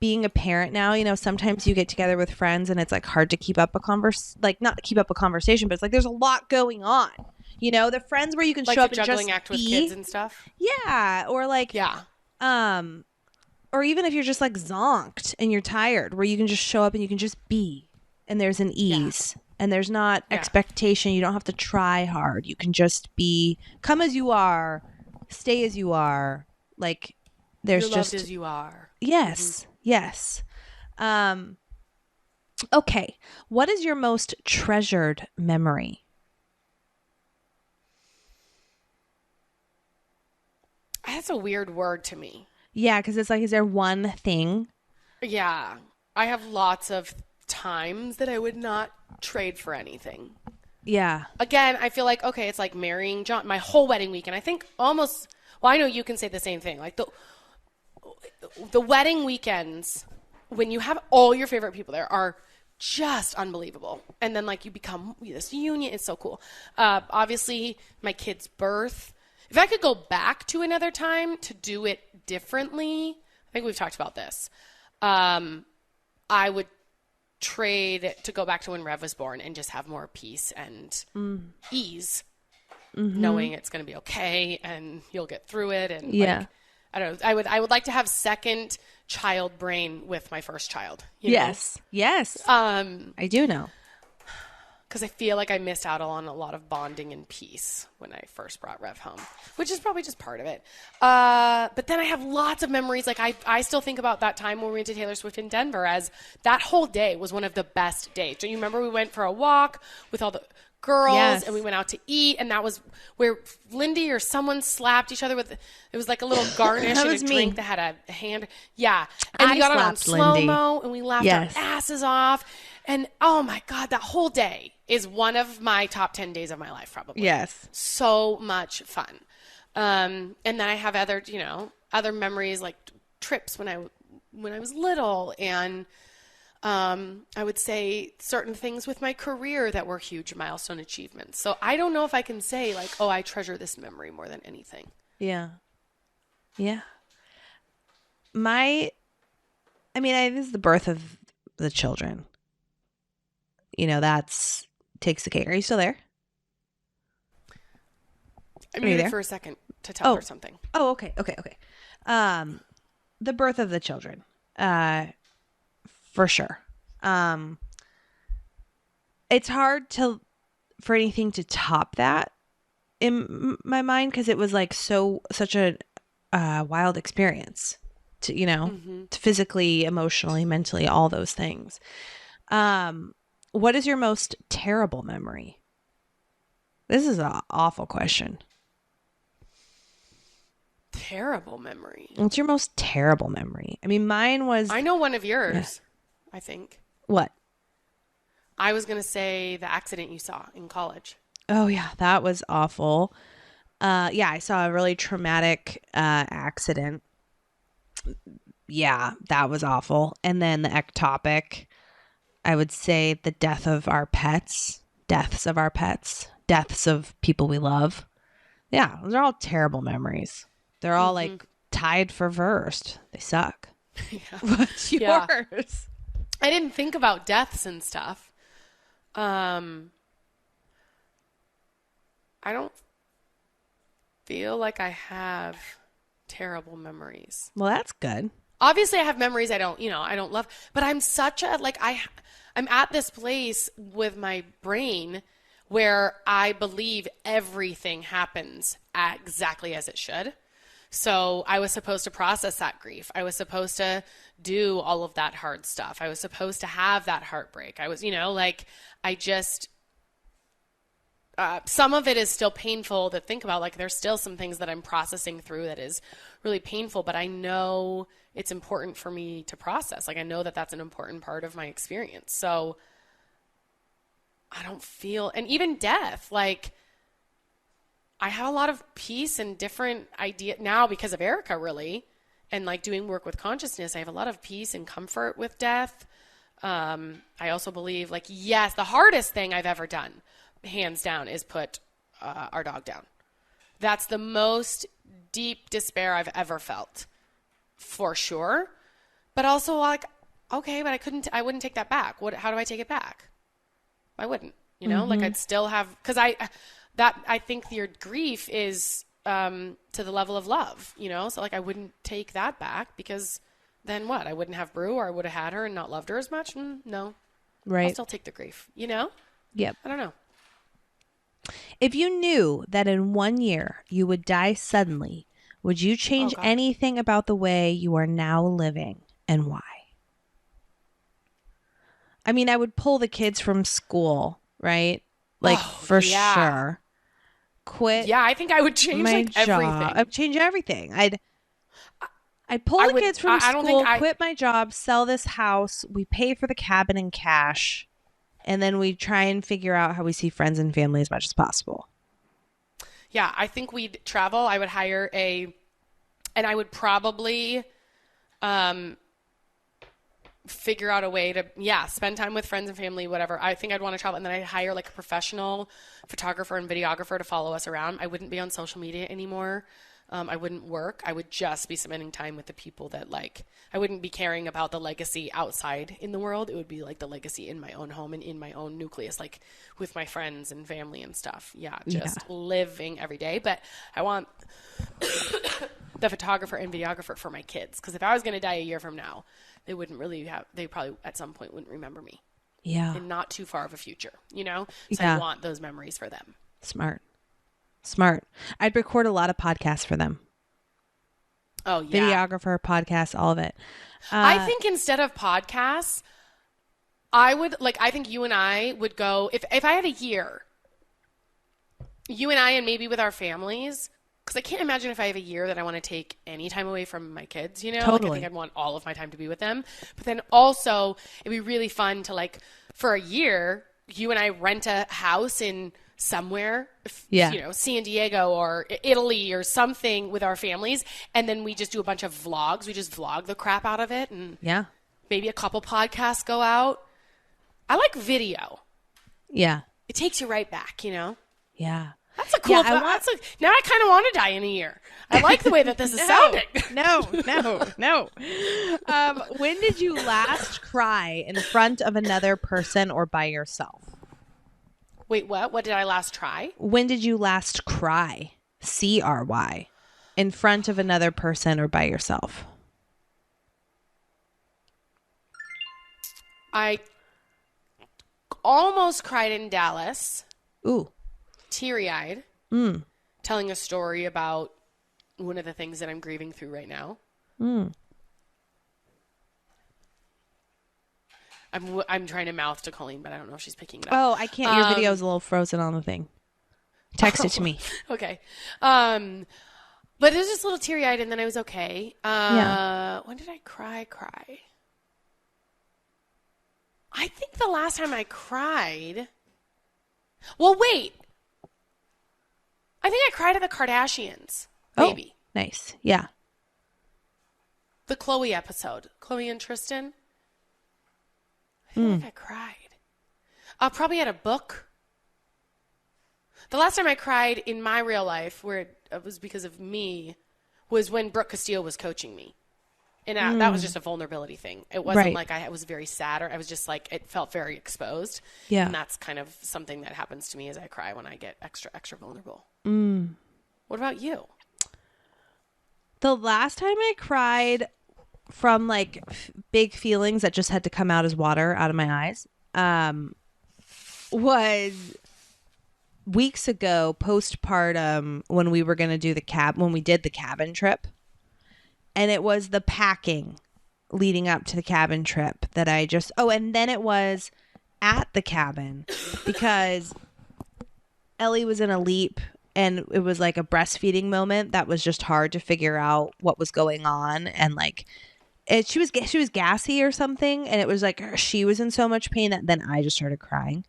being a parent now, you know, sometimes you get together with friends and it's like hard to keep up a not to keep up a conversation, but it's like there's a lot going on. You know, the friends where you can like show up and juggling just act with kids and stuff. Yeah, or like or even if you're just like zonked and you're tired, where you can just show up and you can just be, and there's an ease and there's not expectation. You don't have to try hard. You can just be, come as you are, stay as you are. Like there's You're just loved as you are. Yes. Mm-hmm. Yes. Okay. What is your most treasured memory? That's a weird word to me. Yeah, because it's like, is there one thing? Yeah. I have lots of times that I would not trade for anything. Yeah. Again, I feel like, okay, it's like marrying John, my whole wedding weekend. I think almost, well, I know you can say the same thing. Like the wedding weekends, when you have all your favorite people there, are just unbelievable. And then like you become this union. It's so cool. Obviously, my kid's birth. If I could go back to another time to do it differently, I think we've talked about this. I would trade to go back to when Rev was born and just have more peace and ease, knowing it's going to be okay and you'll get through it. And like, I don't know. I would like to have second child brain with my first child. Yes. I do know. Because I feel like I missed out on a lot of bonding and peace when I first brought Rev home, which is probably just part of it. But then I have lots of memories. Like I still think about that time when we went to Taylor Swift in Denver, as that whole day was one of the best days. Do you remember we went for a walk with all the girls and we went out to eat, and that was where Lindy or someone slapped each other with, it was like a little garnish and a drink that had a hand. Yeah. And we got on slow-mo and we laughed our asses off. And oh my God, that whole day is one of my top 10 days of my life, probably. Yes. So much fun. And then I have other, you know, other memories like trips when I was little, and I would say certain things with my career that were huge milestone achievements. So I don't know if I can say like, oh, I treasure this memory more than anything. Yeah. Yeah. This is the birth of the children. You know, takes the cake. Are you still there? I muted for a second to tell her something. Oh, okay. The birth of the children. For sure. It's hard for anything to top that in my mind, because it was like such a wild experience to, you know, to physically, emotionally, mentally, all those things. What is your most terrible memory? This is an awful question. Terrible memory. What's your most terrible memory? I mean, mine was... I know one of yours, I think. What? I was going to say the accident you saw in college. Oh, yeah. That was awful. I saw a really traumatic accident. Yeah, that was awful. And then the ectopic, I would say the deaths of our pets, deaths of people we love. Yeah, those are all terrible memories. They're all like tied for first. They suck. Yeah. What's yours? Yeah. I didn't think about deaths and stuff. I don't feel like I have terrible memories. Well, that's good. Obviously, I have memories I don't love, but I'm such a, like, I'm at this place with my brain where I believe everything happens exactly as it should. So I was supposed to process that grief. I was supposed to do all of that hard stuff. I was supposed to have that heartbreak. I was, I just, some of it is still painful to think about. Like, there's still some things that I'm processing through that is really painful, but I know it's important for me to process. Like, I know that that's an important part of my experience. So I don't feel, and even death, like, I have a lot of peace and different idea now because of Erica, really, and like doing work with consciousness. I have a lot of peace and comfort with death. I also believe, like, yes, the hardest thing I've ever done, hands down, is put our dog down. That's the most deep despair I've ever felt, for sure. But also, like, okay, but I wouldn't take that back. How do I take it back? I wouldn't, like, I'd still have, because I think your grief is to the level of love, so, like, I wouldn't take that back, because then what? I wouldn't have Brew, or I would have had her and not loved her as much? No. Right. I'll still take the grief, Yep. I don't know. If you knew that in 1 year you would die suddenly, would you change anything about the way you are now living, and why? I mean, I would pull the kids from school, right? Like, sure. Quit. Yeah, I think I would change my like job. everything. I'd change everything. I'd pull the kids from school, quit my job, sell this house. We pay for the cabin in cash. And then we try and figure out how we see friends and family as much as possible. Yeah, I think we'd travel. I would hire and I would probably figure out a way to, spend time with friends and family, whatever. I think I'd want to travel. And then I'd hire like a professional photographer and videographer to follow us around. I wouldn't be on social media anymore. I wouldn't work. I would just be spending time with the people that, like, I wouldn't be caring about the legacy outside in the world. It would be like the legacy in my own home and in my own nucleus, like with my friends and family and stuff. Living every day. But I want the photographer and videographer for my kids. Because if I was going to die a year from now, they probably at some point wouldn't remember me. Yeah. In not too far of a future, So I want those memories for them. Smart. I'd record a lot of podcasts for them. Oh, yeah. Videographer, podcasts, all of it. I think instead of podcasts, I think you and I would go, if I had a year, you and I, and maybe with our families, because I can't imagine if I have a year that I want to take any time away from my kids, Totally. Like, I think I'd want all of my time to be with them. But then also, it'd be really fun to, like, for a year, you and I rent a house in somewhere, San Diego or Italy or something with our families. And then we just do a bunch of vlogs. We just vlog the crap out of it. And maybe a couple podcasts go out. I like video. Yeah. It takes you right back, Yeah. That's a cool now I kind of want to die in a year. I like the way that this is sounding. No. When did you last cry in front of another person or by yourself? Wait, what? What did I last try? When did you last cry? CRY. In front of another person or by yourself? I almost cried in Dallas. Ooh. Teary-eyed. Telling a story about one of the things that I'm grieving through right now. I'm trying to mouth to Colleen, but I don't know if she's picking it up. Oh, I can't. Your video's a little frozen on the thing. Text it to me. Okay. But it was just a little teary-eyed, and then I was okay. When did I cry? I think the last time I cried... Well, wait. I think I cried at the Kardashians. Maybe. Oh, nice. Yeah. The Chloe episode. Chloe and Tristan. I feel like I cried. Probably at a book. The last time I cried in my real life, where it was because of me, was when Brooke Castillo was coaching me. And that was just a vulnerability thing. It wasn't like I was very sad, or I was just like, it felt very exposed. Yeah. And that's kind of something that happens to me as I cry when I get extra, extra vulnerable. What about you? The last time I cried from like big feelings that just had to come out as water out of my eyes was weeks ago, postpartum, when we were going to do when we did the cabin trip. And it was the packing leading up to the cabin trip that I just, and then it was at the cabin because Ellie was in a leap, and it was like a breastfeeding moment that was just hard to figure out what was going on. And like, she was gassy or something. And it was like, she was in so much pain that then I just started crying.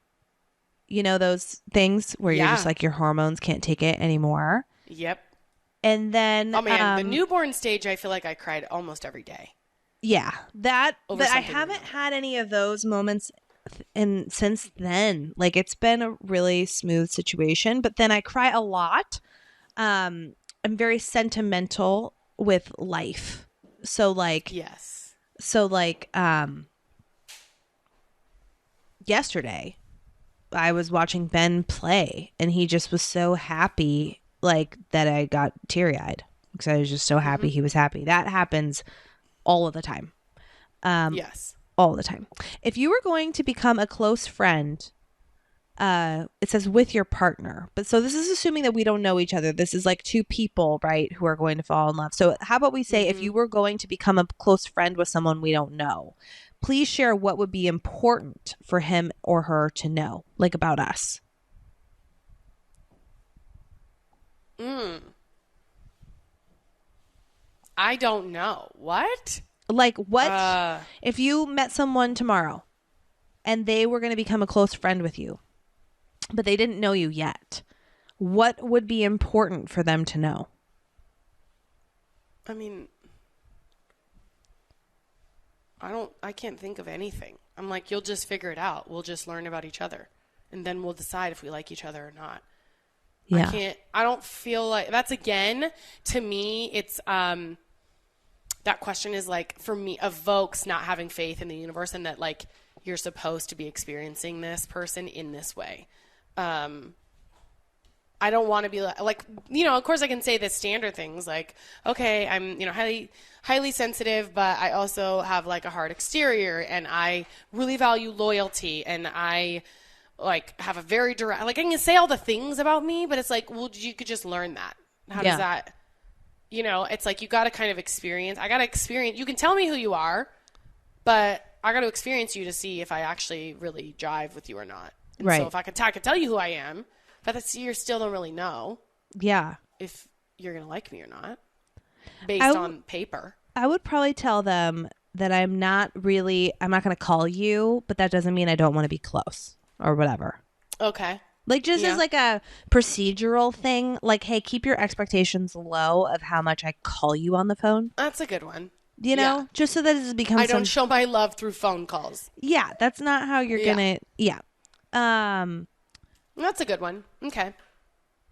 You know, those things where you're just like, your hormones can't take it anymore. Yep. And then, oh man, the newborn stage, I feel like I cried almost every day. Yeah, but I haven't had any of those moments since then. Like, it's been a really smooth situation, but then I cry a lot. I'm very sentimental with life. So like, yes. So like, yesterday I was watching Ben play, and he just was so happy, like, that I got teary-eyed because I was just so happy he was happy. That happens all of the time. Yes. All the time. If you were going to become a close friend, it says with your partner. But so this is assuming that we don't know each other. This is like two people, right, who are going to fall in love. So how about we say if you were going to become a close friend with someone we don't know, please share what would be important for him or her to know, like about us. I don't know. What? Like what if you met someone tomorrow and they were going to become a close friend with you, but they didn't know you yet? What would be important for them to know? I mean, I can't think of anything. I'm like, you'll just figure it out. We'll just learn about each other, and then we'll decide if we like each other or not. Yeah. I don't feel like that's, again, to me, it's, that question is like, for me, evokes not having faith in the universe and that like you're supposed to be experiencing this person in this way. I don't want to be like, you know, of course I can say the standard things like, okay, I'm, you know, highly sensitive, but I also have like a hard exterior, and I really value loyalty, and I like have a very direct, like I can say all the things about me, but it's like, well, you could just learn that. How does that, you know, it's like, you got to kind of experience, I got to experience, you can tell me who you are, but I got to experience you to see if I actually really jive with you or not. And right. So if I could tell you who I am, but that's, you still don't really know. Yeah. If you're going to like me or not based on paper. I would probably tell them that I'm not going to call you, but that doesn't mean I don't want to be close or whatever. Okay. Like, just as like a procedural thing, like, hey, keep your expectations low of how much I call you on the phone. That's a good one. You know, just so that it becomes. I don't show my love through phone calls. Yeah, that's not how you're gonna. Yeah. That's a good one. Okay.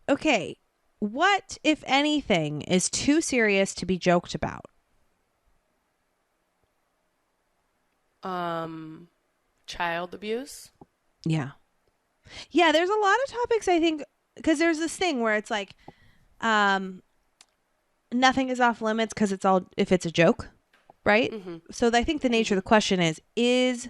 Okay. What, if anything, is too serious to be joked about? Child abuse. Yeah. Yeah, there's a lot of topics, I think, because there's this thing where it's like, nothing is off limits because it's all, if it's a joke, right? Mm-hmm. So I think the nature of the question is,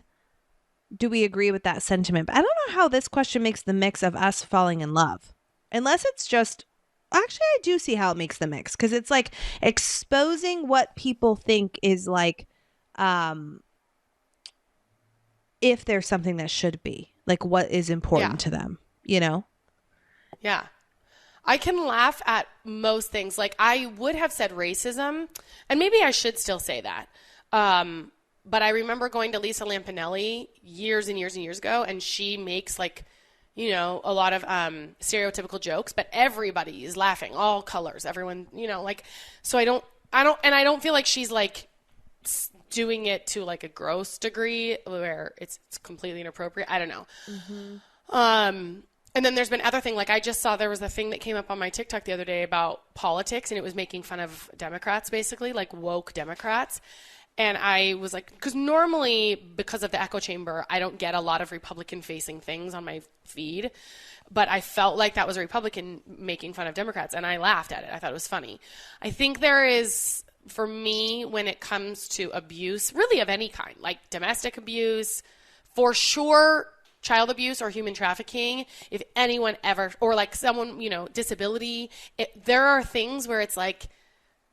do we agree with that sentiment? But I don't know how this question makes the mix of us falling in love. Unless it's just, actually, I do see how it makes the mix, because it's like exposing what people think is like, if there's something that should be, like what is important to them, you know? Yeah. I can laugh at most things. Like, I would have said racism, and maybe I should still say that. But I remember going to Lisa Lampanelli years and years and years ago, and she makes like, you know, a lot of stereotypical jokes, but everybody is laughing, all colors, everyone, you know, like, so I don't feel like she's like doing it to like a gross degree where it's completely inappropriate. I don't know. And then there's been other thing. Like I just saw there was a thing that came up on my TikTok the other day about politics, and it was making fun of Democrats, basically like woke Democrats. And I was like, because normally because of the echo chamber, I don't get a lot of Republican facing things on my feed, but I felt like that was a Republican making fun of Democrats, and I laughed at it. I thought it was funny. I think there is, for me, when it comes to abuse, really of any kind, like domestic abuse, for sure, child abuse or human trafficking, if anyone ever, or like someone, you know, disability, there are things where it's like,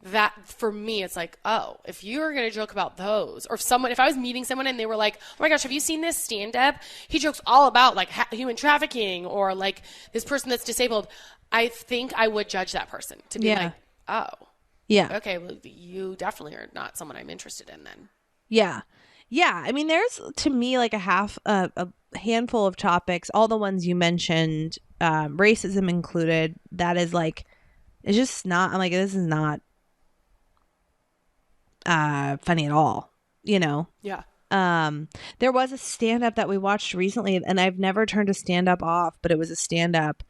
that for me, it's like, oh, if you're going to joke about those, or if I was meeting someone and they were like, oh my gosh, have you seen this stand-up? He jokes all about like human trafficking or like this person that's disabled. I think I would judge that person to be like, oh, yeah, okay, well, you definitely are not someone I'm interested in then. Yeah. Yeah. I mean, there's to me like a handful of topics, all the ones you mentioned, racism included, that is like, it's just not, I'm like, this is not funny at all, you know? Yeah. There was a stand-up that we watched recently, and I've never turned a stand-up off, but it was a stand-up,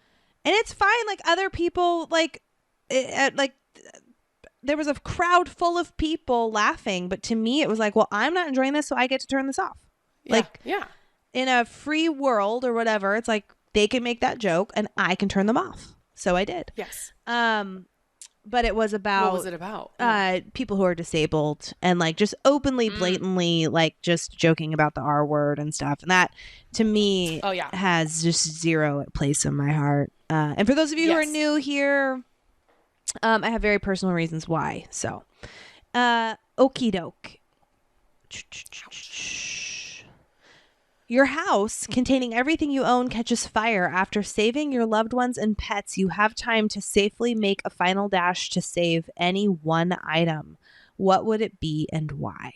and it's fine. Like other people, like there was a crowd full of people laughing, but to me it was like, well, I'm not enjoying this, so I get to turn this off. Like in a free world or whatever, it's like they can make that joke and I can turn them off. So I did. Yes. But it was about, what was it about? People who are disabled and like just openly, blatantly, like just joking about the R word and stuff. And that to me has just zero place in my heart. And for those of you who are new here, I have very personal reasons why. So, okie doke. Your house containing everything you own catches fire. After saving your loved ones and pets, you have time to safely make a final dash to save any one item. What would it be and why?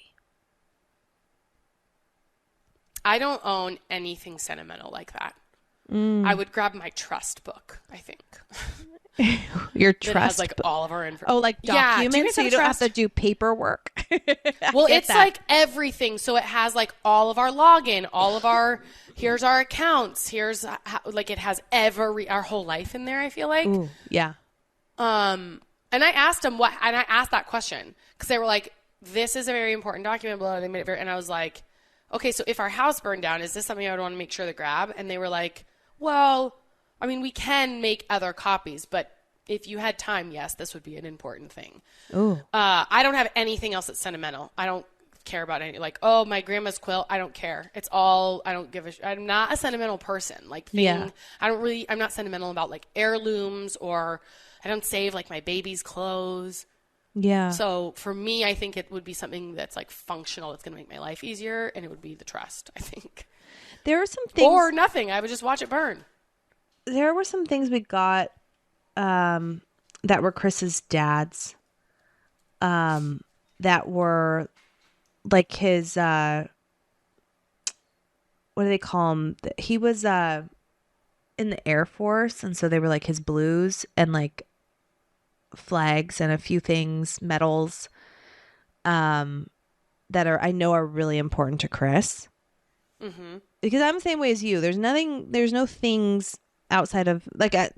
I don't own anything sentimental like that. I would grab my trust book, I think. Your trust has like book. All of our information. Oh, like documents, so you don't have to do paperwork. Well, it's like everything. So it has like all of our login, all of our, here's our accounts, here's how, like it has our whole life in there, I feel like. Ooh, yeah. And I asked them and I asked that question because they were like, this is a very important document, blah, blah, they made it very, and I was like, okay, so if our house burned down, is this something I would want to make sure to grab? And they were like, well, I mean, we can make other copies, but if you had time, yes, this would be an important thing. Ooh. I don't have anything else that's sentimental. I don't care about any, like, oh, my grandma's quilt. I don't care. It's all, I don't give a I'm not a sentimental person. Like, I'm not sentimental about like heirlooms, or I don't save like my baby's clothes. Yeah. So for me, I think it would be something that's like functional. That's going to make my life easier. And it would be the trust, I think. There are some things. Or nothing. I would just watch it burn. There were some things we got that were Chris's dad's, that were like his, what do they call him? He was in the Air Force, and so they were like his blues and like flags and a few things, medals, that I know are really important to Chris. Mm-hmm. Because I'm the same way as you. There's no things outside of like I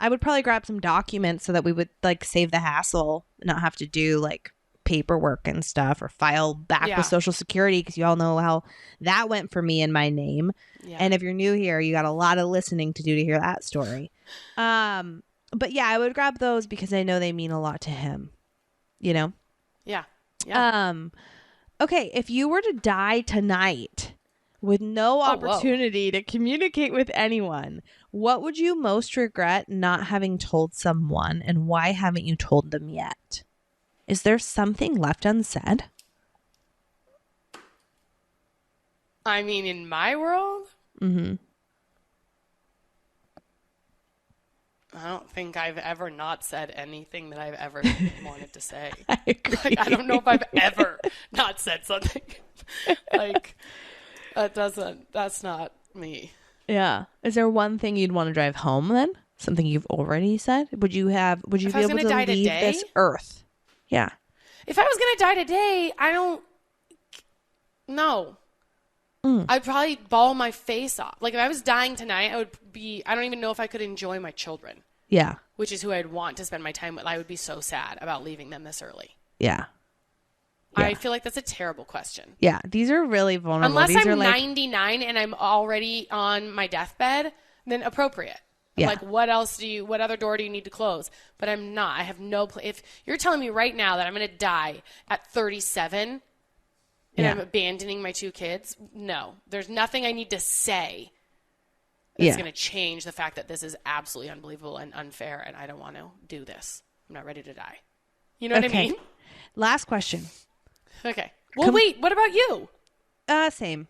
would probably grab some documents so that we would like save the hassle, not have to do like paperwork and stuff or file back with Social Security, because you all know how that went for me in my name. And if you're new here, you got a lot of listening to do to hear that story. But yeah, I would grab those because I know they mean a lot to him, you know? Yeah. Okay, if you were to die tonight with no opportunity to communicate with anyone, what would you most regret not having told someone, and why haven't you told them yet? Is there something left unsaid? I mean, in my world, I don't think I've ever not said anything that I've ever wanted to say. I agree. Like, I don't know if I've ever not said something. Like, that's not me. Yeah. Is there one thing you'd want to drive home then? Something you've already said? Would you be able to leave this earth? Yeah. If I was going to die today, I don't know. I'd probably bawl my face off. Like if I was dying tonight, I don't even know if I could enjoy my children. Yeah. Which is who I'd want to spend my time with. I would be so sad about leaving them this early. Yeah. I feel like that's a terrible question. Yeah. These are really vulnerable. Unless These I'm are 99 and I'm already on my deathbed, then appropriate. Yeah. Like, what other door do you need to close? But I'm not. I have no if you're telling me right now that I'm going to die at 37 and I'm abandoning my 2 kids, no. There's nothing I need to say that's going to change the fact that this is absolutely unbelievable and unfair, and I don't want to do this. I'm not ready to die. You know what I mean? Last question. Okay. Well, wait. What about you? Same.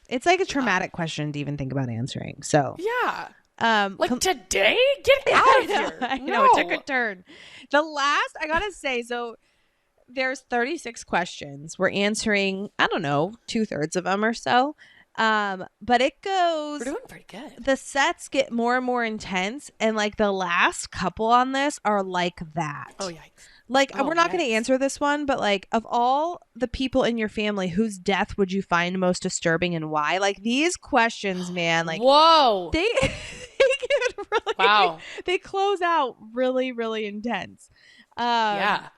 It's like a traumatic question to even think about answering. So yeah. Today? Get out of here. I know, it took a turn. The last, I gotta say, so there's 36 questions. We're answering, I don't know, 2/3 of them or so. But it goes. We're doing pretty good. The sets get more and more intense, and like the last couple on this are like that. Oh, yikes. Like, we're not going to answer this one, but like, of all the people in your family, whose death would you find most disturbing and why? Like, these questions, man, like, whoa, they get really, wow, they close out really, really intense. Yeah.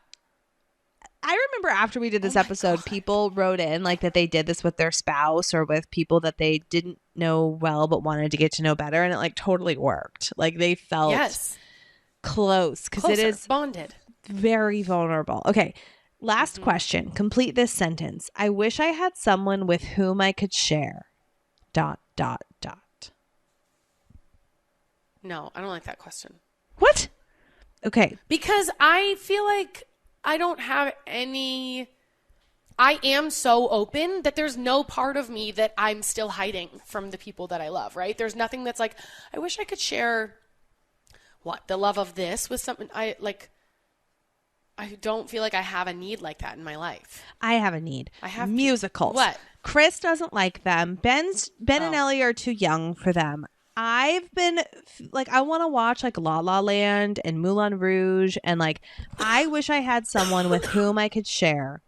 I remember after we did this episode, people wrote in like that they did this with their spouse or with people that they didn't know well but wanted to get to know better, and it like totally worked. Like, they felt close because it is bonded. Very vulnerable. Okay. Last question. Complete this sentence. I wish I had someone with whom I could share. ... No, I don't like that question. What? Okay. Because I feel like I don't have any. I am so open that there's no part of me that I'm still hiding from the people that I love, right? There's nothing that's like, I wish I could share the love of this with someone. I don't feel like I have a need like that in my life. I have a need. I have musicals. What? Chris doesn't like them. Ben and Ellie are too young for them. I've been like, I want to watch like La La Land and Moulin Rouge, and like, I wish I had someone with whom I could share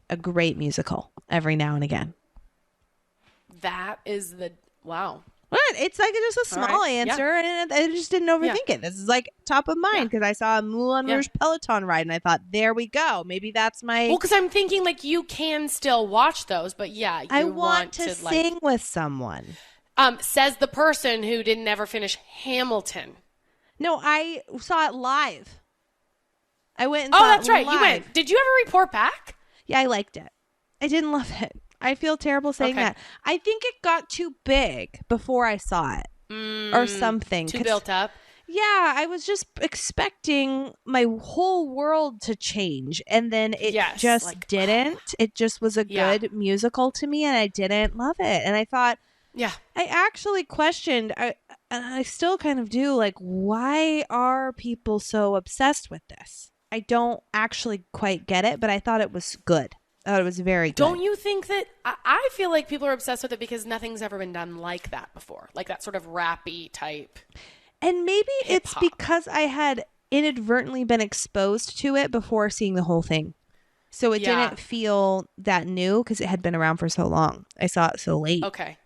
a great musical every now and again. That is wow. What? It's like just a small answer, and I just didn't overthink it. This is like top of mind because I saw a Moulin Rouge Peloton ride, and I thought, there we go. Maybe that's my. Well, because I'm thinking like you can still watch those, but I want to sing with someone. Says the person who didn't ever finish Hamilton. No, I saw it live. I went and saw it that's right. live. You went. Did you ever report back? Yeah, I liked it. I didn't love it. I feel terrible saying that. I think it got too big before I saw it or something. Too built up? Yeah, I was just expecting my whole world to change, and then it just didn't. It just was a good musical to me, and I didn't love it. And I thought, I actually questioned, and I still kind of do, like, why are people so obsessed with this? I don't actually quite get it, but I thought it was good. I thought it was very good. Don't you think that I feel like people are obsessed with it because nothing's ever been done like that before, like that sort of rappy type. And maybe hip-hop. It's because I had inadvertently been exposed to it before seeing the whole thing. So it didn't feel that new because it had been around for so long. I saw it so late. Okay.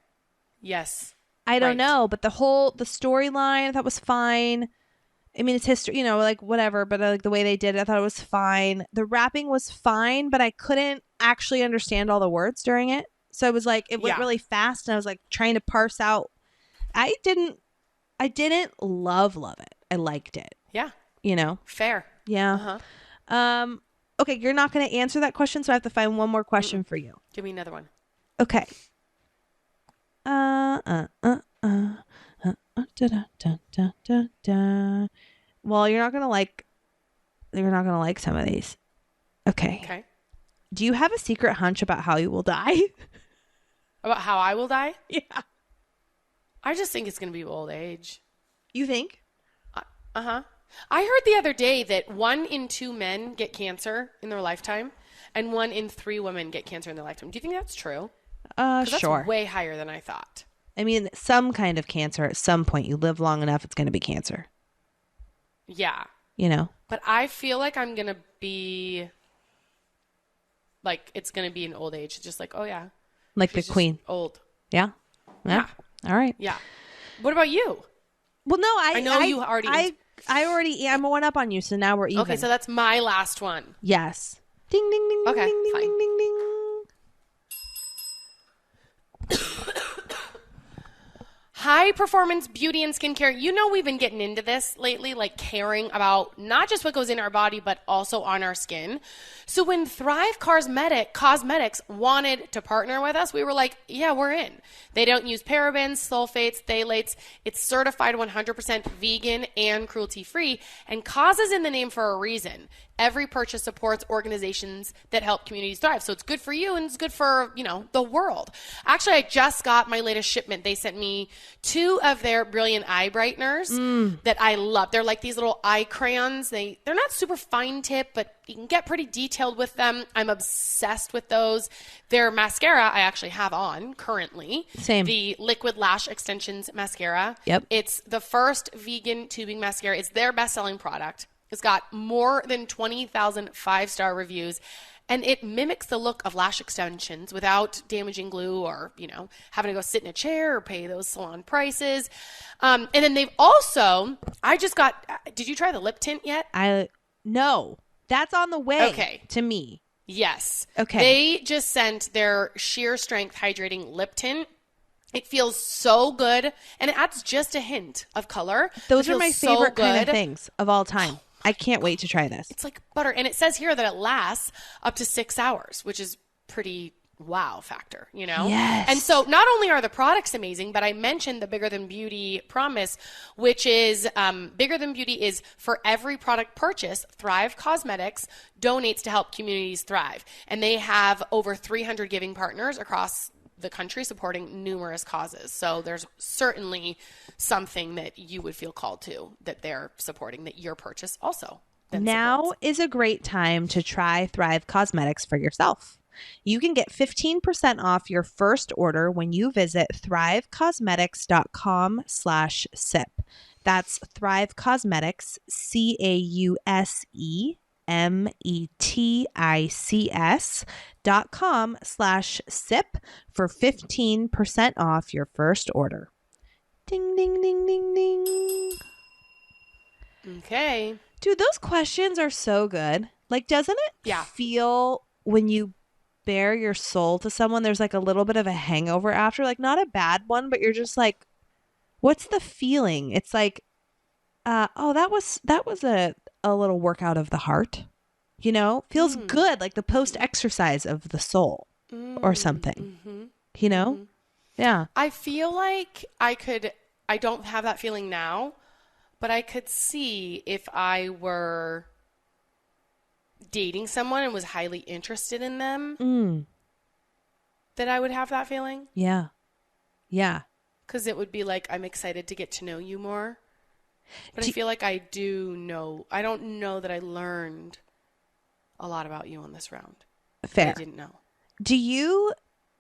Yes. I don't know, but the storyline I thought was fine. I mean, it's history, you know, like whatever, but like the way they did it, I thought it was fine. The rapping was fine, but I couldn't actually understand all the words during it. So it was like, it went really fast, and I was like trying to parse out. I didn't love it. I liked it. Yeah. You know? Fair. Yeah. Uh-huh. Okay, you're not going to answer that question, so I have to find one more question for you. Give me another one. Okay. Well, you're not gonna like some of these. Okay. Do you have a secret hunch about how you will die? About how I will die? Yeah. I just think it's gonna be old age. You think? I heard the other day that 1 in 2 men get cancer in their lifetime, and 1 in 3 women get cancer in their lifetime. Do you think that's true? Sure. That's way higher than I thought. I mean, some kind of cancer at some point. You live long enough, it's going to be cancer. Yeah. You know? But I feel like I'm going to be like it's going to be an old age. It's just like, oh yeah. Like the queen. Old. Yeah. Yeah. All right. Yeah. What about you? Well, no, I know you already. I already. I'm one up on you, so now we're even. Okay, so that's my last one. Yes. Ding ding ding. Okay, ding, fine. ding ding ding. High performance beauty and skincare. You know, we've been getting into this lately, like caring about not just what goes in our body, but also on our skin. So when Thrive Cosmetics wanted to partner with us, we were like, yeah, we're in. They don't use parabens, sulfates, phthalates. It's certified 100% vegan and cruelty-free, and Cause is in the name for a reason. Every purchase supports organizations that help communities thrive. So it's good for you and it's good for, the world. Actually, I just got my latest shipment. They sent me 2 of their Brilliant Eye Brighteners that I love. They're like these little eye crayons. They're not super fine tip, but you can get pretty detailed with them. I'm obsessed with those. Their mascara I actually have on currently. Same. The Liquid Lash Extensions mascara. Yep. It's the first vegan tubing mascara. It's their best-selling product. It's got more than 20,000 5-star reviews, and it mimics the look of lash extensions without damaging glue or, having to go sit in a chair or pay those salon prices. And then they've also, did you try the lip tint yet? No, that's on the way to me. Yes. Okay. They just sent their Sheer Strength Hydrating Lip Tint. It feels so good, and it adds just a hint of color. Those are my favorite kind of things of all time. I can't wait to try this. It's like butter. And it says here that it lasts up to 6 hours, which is pretty wow factor, Yes. And so not only are the products amazing, but I mentioned the Bigger Than Beauty promise, which is Bigger Than Beauty is for every product purchase, Thrive Cosmetics donates to help communities thrive. And they have over 300 giving partners across the country supporting numerous causes. So there's certainly something that you would feel called to that they're supporting that your purchase also then now supports. Is a great time to try Thrive Cosmetics for yourself. You can get 15% off your first order when you visit thrivecosmetics.com/sip. That's Thrive Cosmetics, CAUSEMETICS.com/sip for 15% off your first order. Ding, ding, ding, ding, ding. Okay. Dude, those questions are so good. Like, doesn't it feel when you bare your soul to someone, there's like a little bit of a hangover after? Like, not a bad one, but you're just like, what's the feeling? It's like, that was a little workout of the heart, feels good, like the post-exercise of the soul or something, Yeah. I feel like I don't have that feeling now, but I could see if I were dating someone and was highly interested in them, that I would have that feeling. Yeah. Yeah. Because it would be like, I'm excited to get to know you more. But I feel like I don't know that I learned a lot about you on this round. Fair. I didn't know. Do you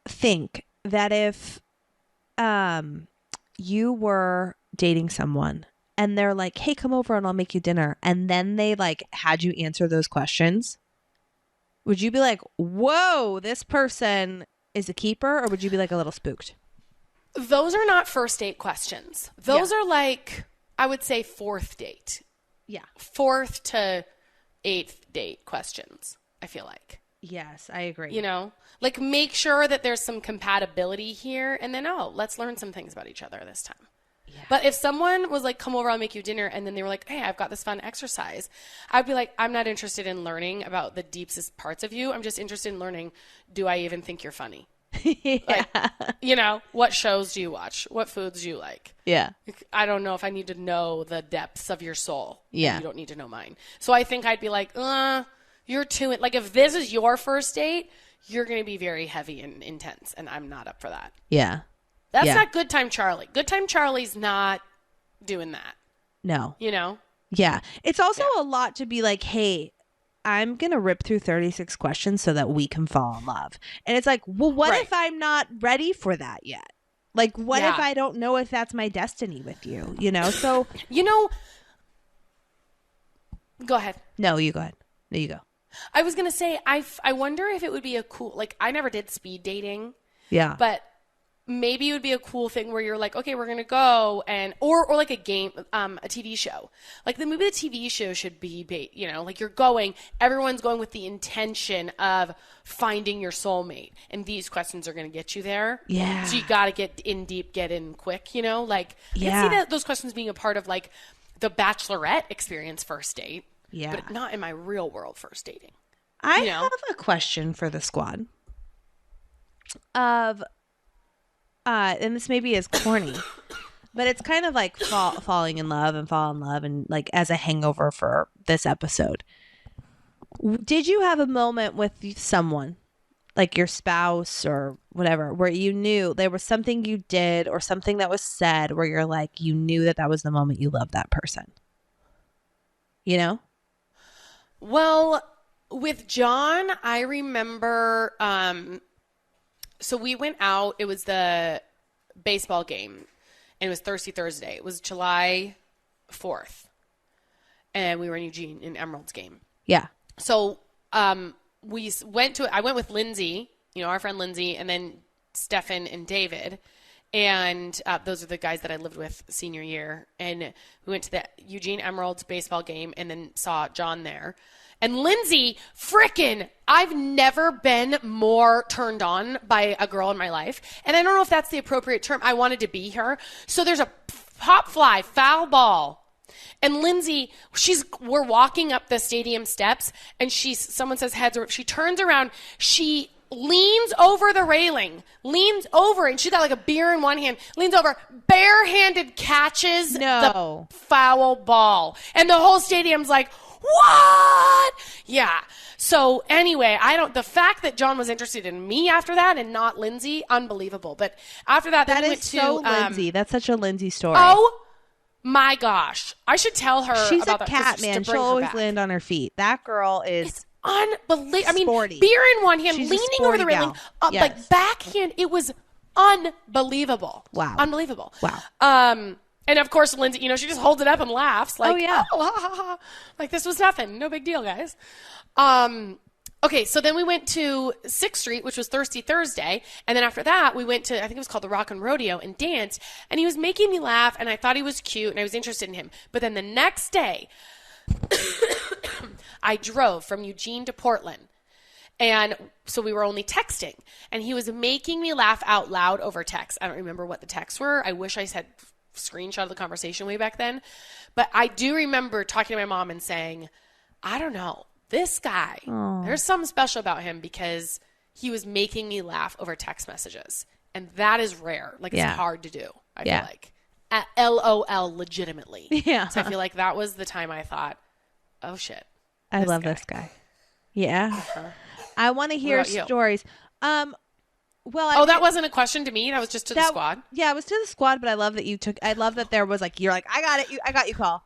think that if you were dating someone and they're like, hey, come over and I'll make you dinner, and then they like had you answer those questions, would you be like, whoa, this person is a keeper? Or would you be like a little spooked? Those are not first date questions. Those are like, I would say 4th date. Yeah. 4th to 8th date questions, I feel like. Yes, I agree. Like make sure that there's some compatibility here, and then, let's learn some things about each other this time. Yeah. But if someone was like, come over, I'll make you dinner, and then they were like, hey, I've got this fun exercise, I'd be like, I'm not interested in learning about the deepest parts of you. I'm just interested in learning, do I even think you're funny? Yeah. Like, what shows do you watch? What foods do you like? Yeah. I don't know if I need to know the depths of your soul. Yeah. You don't need to know mine. So I think I'd be like, you're too, like if this is your first date, you're going to be very heavy and intense, and I'm not up for that. Yeah. That's not Good Time Charlie. Good Time Charlie's not doing that. No. Yeah. It's also a lot to be like, hey, I'm going to rip through 36 questions so that we can fall in love. And it's like, well, what if I'm not ready for that yet? Like, what if I don't know if that's my destiny with you, So, go ahead. No, you go ahead. There you go. I was going to say, I wonder if it would be a cool, like, I never did speed dating. Yeah. But maybe it would be a cool thing where you're like, okay, we're going to go and, or like a game, a TV show. Like maybe the TV show should be, you know, like you're going, everyone's going with the intention of finding your soulmate. And these questions are going to get you there. Yeah. So you got to get in deep, get in quick, you know, like I can see those questions being a part of like the Bachelorette experience first date. Yeah. But not in my real world first dating. I have a question for the squad of, and this maybe is corny, but it's kind of like falling in love and like as a hangover for this episode. Did you have a moment with someone, like your spouse or whatever, where you knew there was something you did or something that was said where you're like, you knew that was the moment you loved that person? You know? Well, with John, I remember, so we went out, it was the baseball game, and it was Thirsty Thursday. It was July 4th, and we were in Eugene in Emerald's game. Yeah. So we went to, I went with Lindsay, you know, our friend Lindsay, and then Stefan and David. And those are the guys that I lived with senior year. And we went to the Eugene Emeralds baseball game and then saw John there. And Lindsay, frickin', I've never been more turned on by a girl in my life. And I don't know if that's the appropriate term. I wanted to be her. So there's a pop fly, foul ball. And Lindsay, we're walking up the stadium steps and someone says heads, or she turns around, she leans over the railing, leans over, and she's got like a beer in one hand, leans over, barehanded catches the foul ball. And the whole stadium's like, what? Yeah. So anyway, the fact that John was interested in me after that and not Lindsay, unbelievable. But after that, that is so Lindsay. That's such a Lindsay story. Oh my gosh. I should tell her She's about a that. Cat, man. She'll always land on her feet. That girl is unbelievable. I mean, sporty. Beer in one hand, She's leaning over the railing, like backhand. It was unbelievable. Wow. Unbelievable. Wow. And of course, Lindsay, you know, she just holds it up and laughs like, oh, yeah. Ha, ha, ha. Like this was nothing. No big deal, guys. Okay, so then we went to 6th Street, which was Thirsty Thursday. And then after that, we went to, I think it was called the Rock and Rodeo, and danced. And he was making me laugh, and I thought he was cute, and I was interested in him. But then the next day, I drove from Eugene to Portland. And so we were only texting. And he was making me laugh out loud over text. I don't remember what the texts were. I wish I had screenshot of the conversation way back then. But I do remember talking to my mom and saying, I don't know. This guy, there's something special about him because he was making me laugh over text messages. And that is rare. Like, it's hard to do, I feel like. At LOL, legitimately. Yeah. So I feel like that was the time I thought, oh, shit. I love this guy. Yeah. Uh-huh. I want to hear stories. Well, that wasn't a question to me. That was just to the squad. Yeah, it was to the squad, but I love that I love that there was like, you're like, I got it. I got you, call.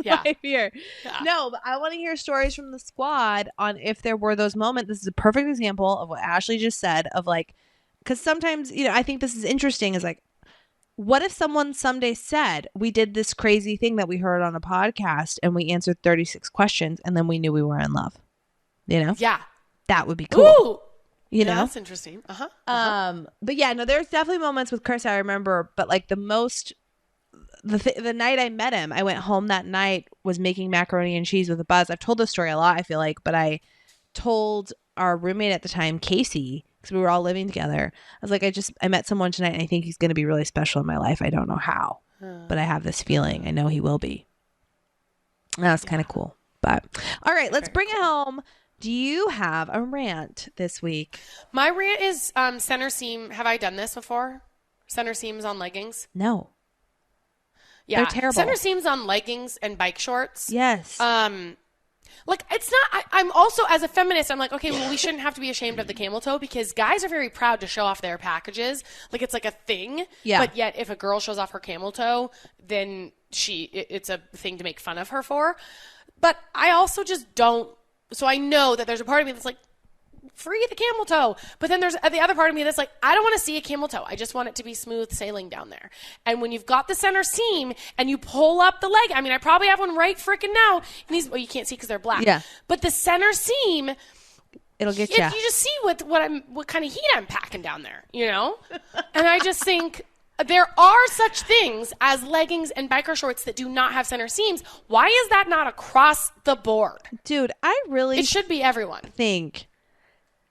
Yeah. Here. Yeah. No, but I want to hear stories from the squad on if there were those moments. This is a perfect example of what Ashley just said of like, because sometimes, you know, I think this is interesting is like, what if someone someday said, we did this crazy thing that we heard on a podcast and we answered 36 questions and then we knew we were in love, you know? Yeah. That would be cool. Ooh. You know? That's interesting. But yeah, no, there's definitely moments with Chris I remember, but like the most, the night I met him, I went home that night, was making macaroni and cheese with a buzz. I've told this story a lot, I feel like, but I told our roommate at the time, Casey, because we were all living together. I was like, I met someone tonight and I think he's going to be really special in my life. I don't know how, but I have this feeling. I know he will be. And that's kind of cool. But all right, let's bring it home. Do you have a rant this week? My rant is center seam. Have I done this before? Center seams on leggings? No. Yeah. They're terrible. Center seams on leggings and bike shorts. Yes. Like, it's not, I'm also, as a feminist, I'm like, okay, well, we shouldn't have to be ashamed of the camel toe because guys are very proud to show off their packages. Like, it's like a thing. Yeah. But yet, if a girl shows off her camel toe, then it's a thing to make fun of her for. But I also just don't, so I know that there's a part of me that's like, free the camel toe. But then there's the other part of me that's like, I don't want to see a camel toe. I just want it to be smooth sailing down there. And when you've got the center seam and you pull up the leg, I mean, I probably have one right freaking now. And these, well, you can't see because they're black. Yeah. But the center seam, it'll get you. You just see what kind of heat I'm packing down there, you know? And I just think there are such things as leggings and biker shorts that do not have center seams. Why is that not across the board? Dude, it should be everyone. Think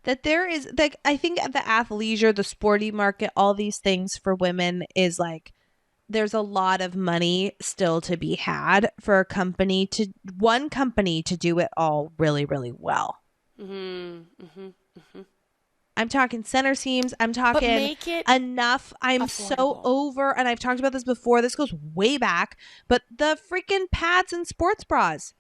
that there is, like, I think the athleisure, the sporty market, all these things for women is like, there's a lot of money still to be had for one company to do it all really, really well. I'm talking center seams. I'm talking make it enough. I'm affordable. So over, and I've talked about this before. This goes way back, but the freaking pads and sports bras.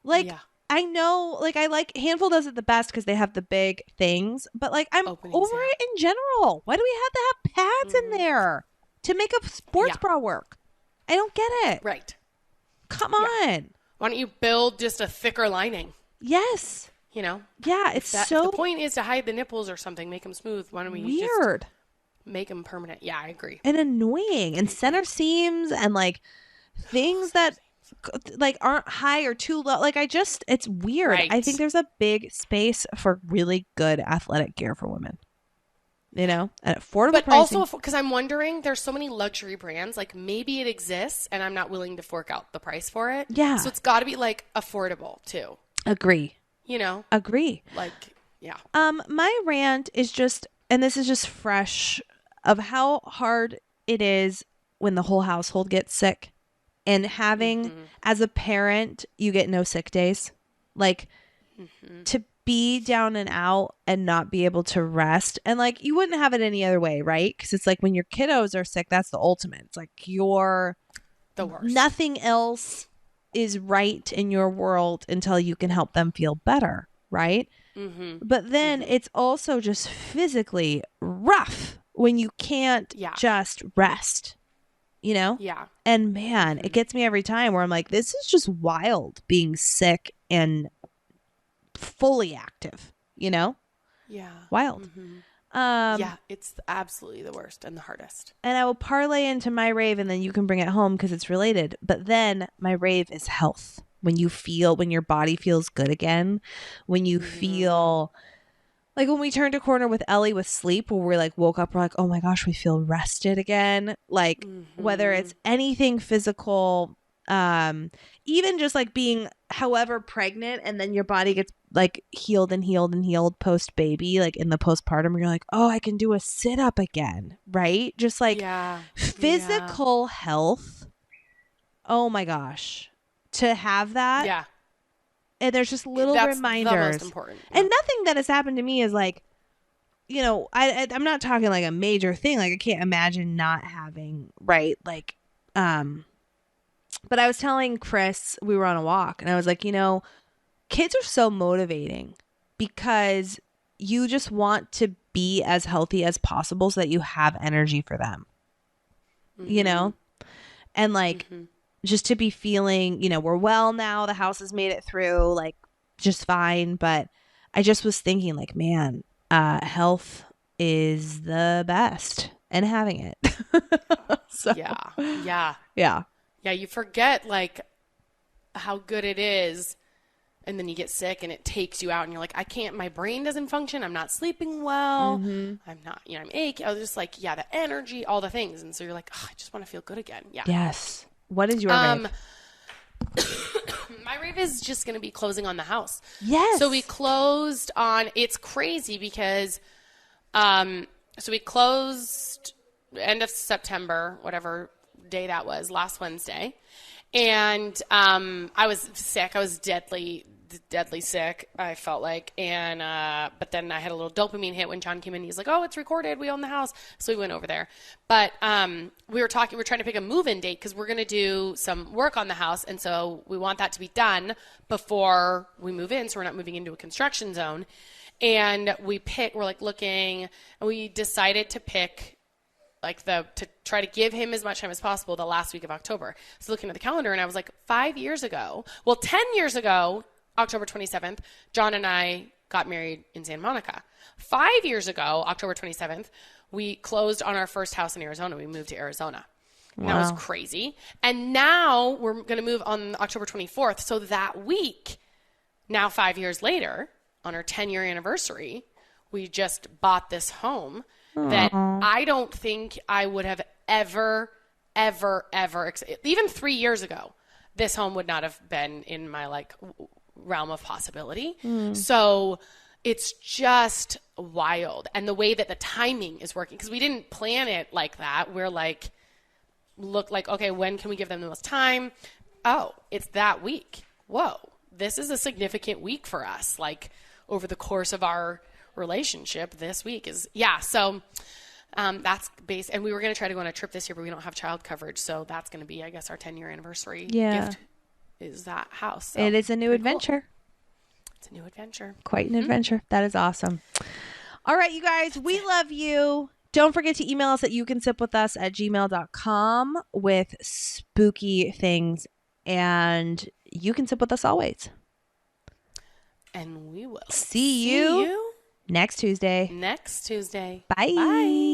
Like, yeah. I know, like, Handful does it the best because they have the big things, but like, I'm over it in general. Why do we have to have pads in there to make a sports bra work? I don't get it. Right. Come on. Why don't you build just a thicker lining? Yes. You know? Yeah, it's if the point is to hide the nipples or something, make them smooth. Why don't we just make them permanent? Yeah, I agree. And annoying. And center seams and like things that like aren't high or too low. Like it's weird. Right. I think there's a big space for really good athletic gear for women. You know, at affordable but pricing. Also, because I'm wondering, there's so many luxury brands, like maybe it exists and I'm not willing to fork out the price for it. Yeah. So it's got to be like affordable too. Agree. You know? Agree. Like, yeah. My rant is just, and this is just fresh, of how hard it is when the whole household gets sick. And having, as a parent, you get no sick days. Like, to be down and out and not be able to rest. And like, you wouldn't have it any other way, right? Because it's like when your kiddos are sick, that's the ultimate. It's like you're the worst. Nothing else is right in your world until you can help them feel better, right? But then it's also just physically rough when you can't just rest, you know? Yeah. And man, it gets me every time where I'm like, this is just wild being sick and fully active, you know? Yeah. Wild. Yeah, it's absolutely the worst and the hardest. And I will parlay into my rave and then you can bring it home because it's related. But then my rave is health. When your body feels good again, when you feel like when we turned a corner with Ellie with sleep, where we like woke up, we're like, oh my gosh, we feel rested again. Like whether it's anything physical, even just like being however pregnant and then your body gets like healed post baby, like in the postpartum, you're like, oh, I can do a sit up again, right? Just like physical health. Oh my gosh, to have that. Yeah. And there's just little reminders. The most important. Yeah. And nothing that has happened to me is like, you know, I'm not talking like a major thing. Like I can't imagine not having, right? Like, but I was telling Chris, we were on a walk and I was like, you know, kids are so motivating because you just want to be as healthy as possible so that you have energy for them, you know? And like, just to be feeling, you know, we're well now, the house has made it through, like just fine. But I just was thinking like, man, health is the best and having it. So, yeah. You forget like how good it is. And then you get sick and it takes you out and you're like, my brain doesn't function. I'm not sleeping well. I'm not, you know, I'm aching. I was just like, the energy, all the things. And so you're like, oh, I just want to feel good again. Yeah. Yes. What is your rave? My rave is just going to be closing on the house. Yes. So we closed on, it's crazy because, so we closed end of September, whatever day that was, last Wednesday. And I was sick. I was deadly sick, I felt like. And but then I had a little dopamine hit when John came in. He's like, oh, it's recorded. We own the house. So we went over there. But we were trying to pick a move-in date because we're going to do some work on the house. And so we want that to be done before we move in so we're not moving into a construction zone. And we're like looking, and we decided to pick like to try to give him as much time as possible the last week of October. So looking at the calendar and I was like 10 years ago, October 27th, John and I got married in Santa Monica. 5 years ago, October 27th, we closed on our first house in Arizona. We moved to Arizona. Wow. That was crazy. And now we're going to move on October 24th. So that week, now 5 years later, on our 10-year anniversary, we just bought this home that I don't think I would have ever, even 3 years ago, this home would not have been in my like realm of possibility. So it's just wild. And the way that the timing is working, because we didn't plan it like that. We're like, look like, okay, when can we give them the most time? Oh, it's that week. Whoa, this is a significant week for us. Like over the course of our relationship, this week is, so that's base. And we were going to try to go on a trip this year, but we don't have child coverage. So that's going to be, I guess, our 10-year anniversary gift is that house. So it is a new adventure. Cool. It's a new adventure. Quite an adventure. That is awesome. All right, you guys, we love you. Don't forget to email us at youcansipwithus@gmail.com with spooky things. And you can sip with us always. And we will see you next Tuesday. Next Tuesday. Bye. Bye.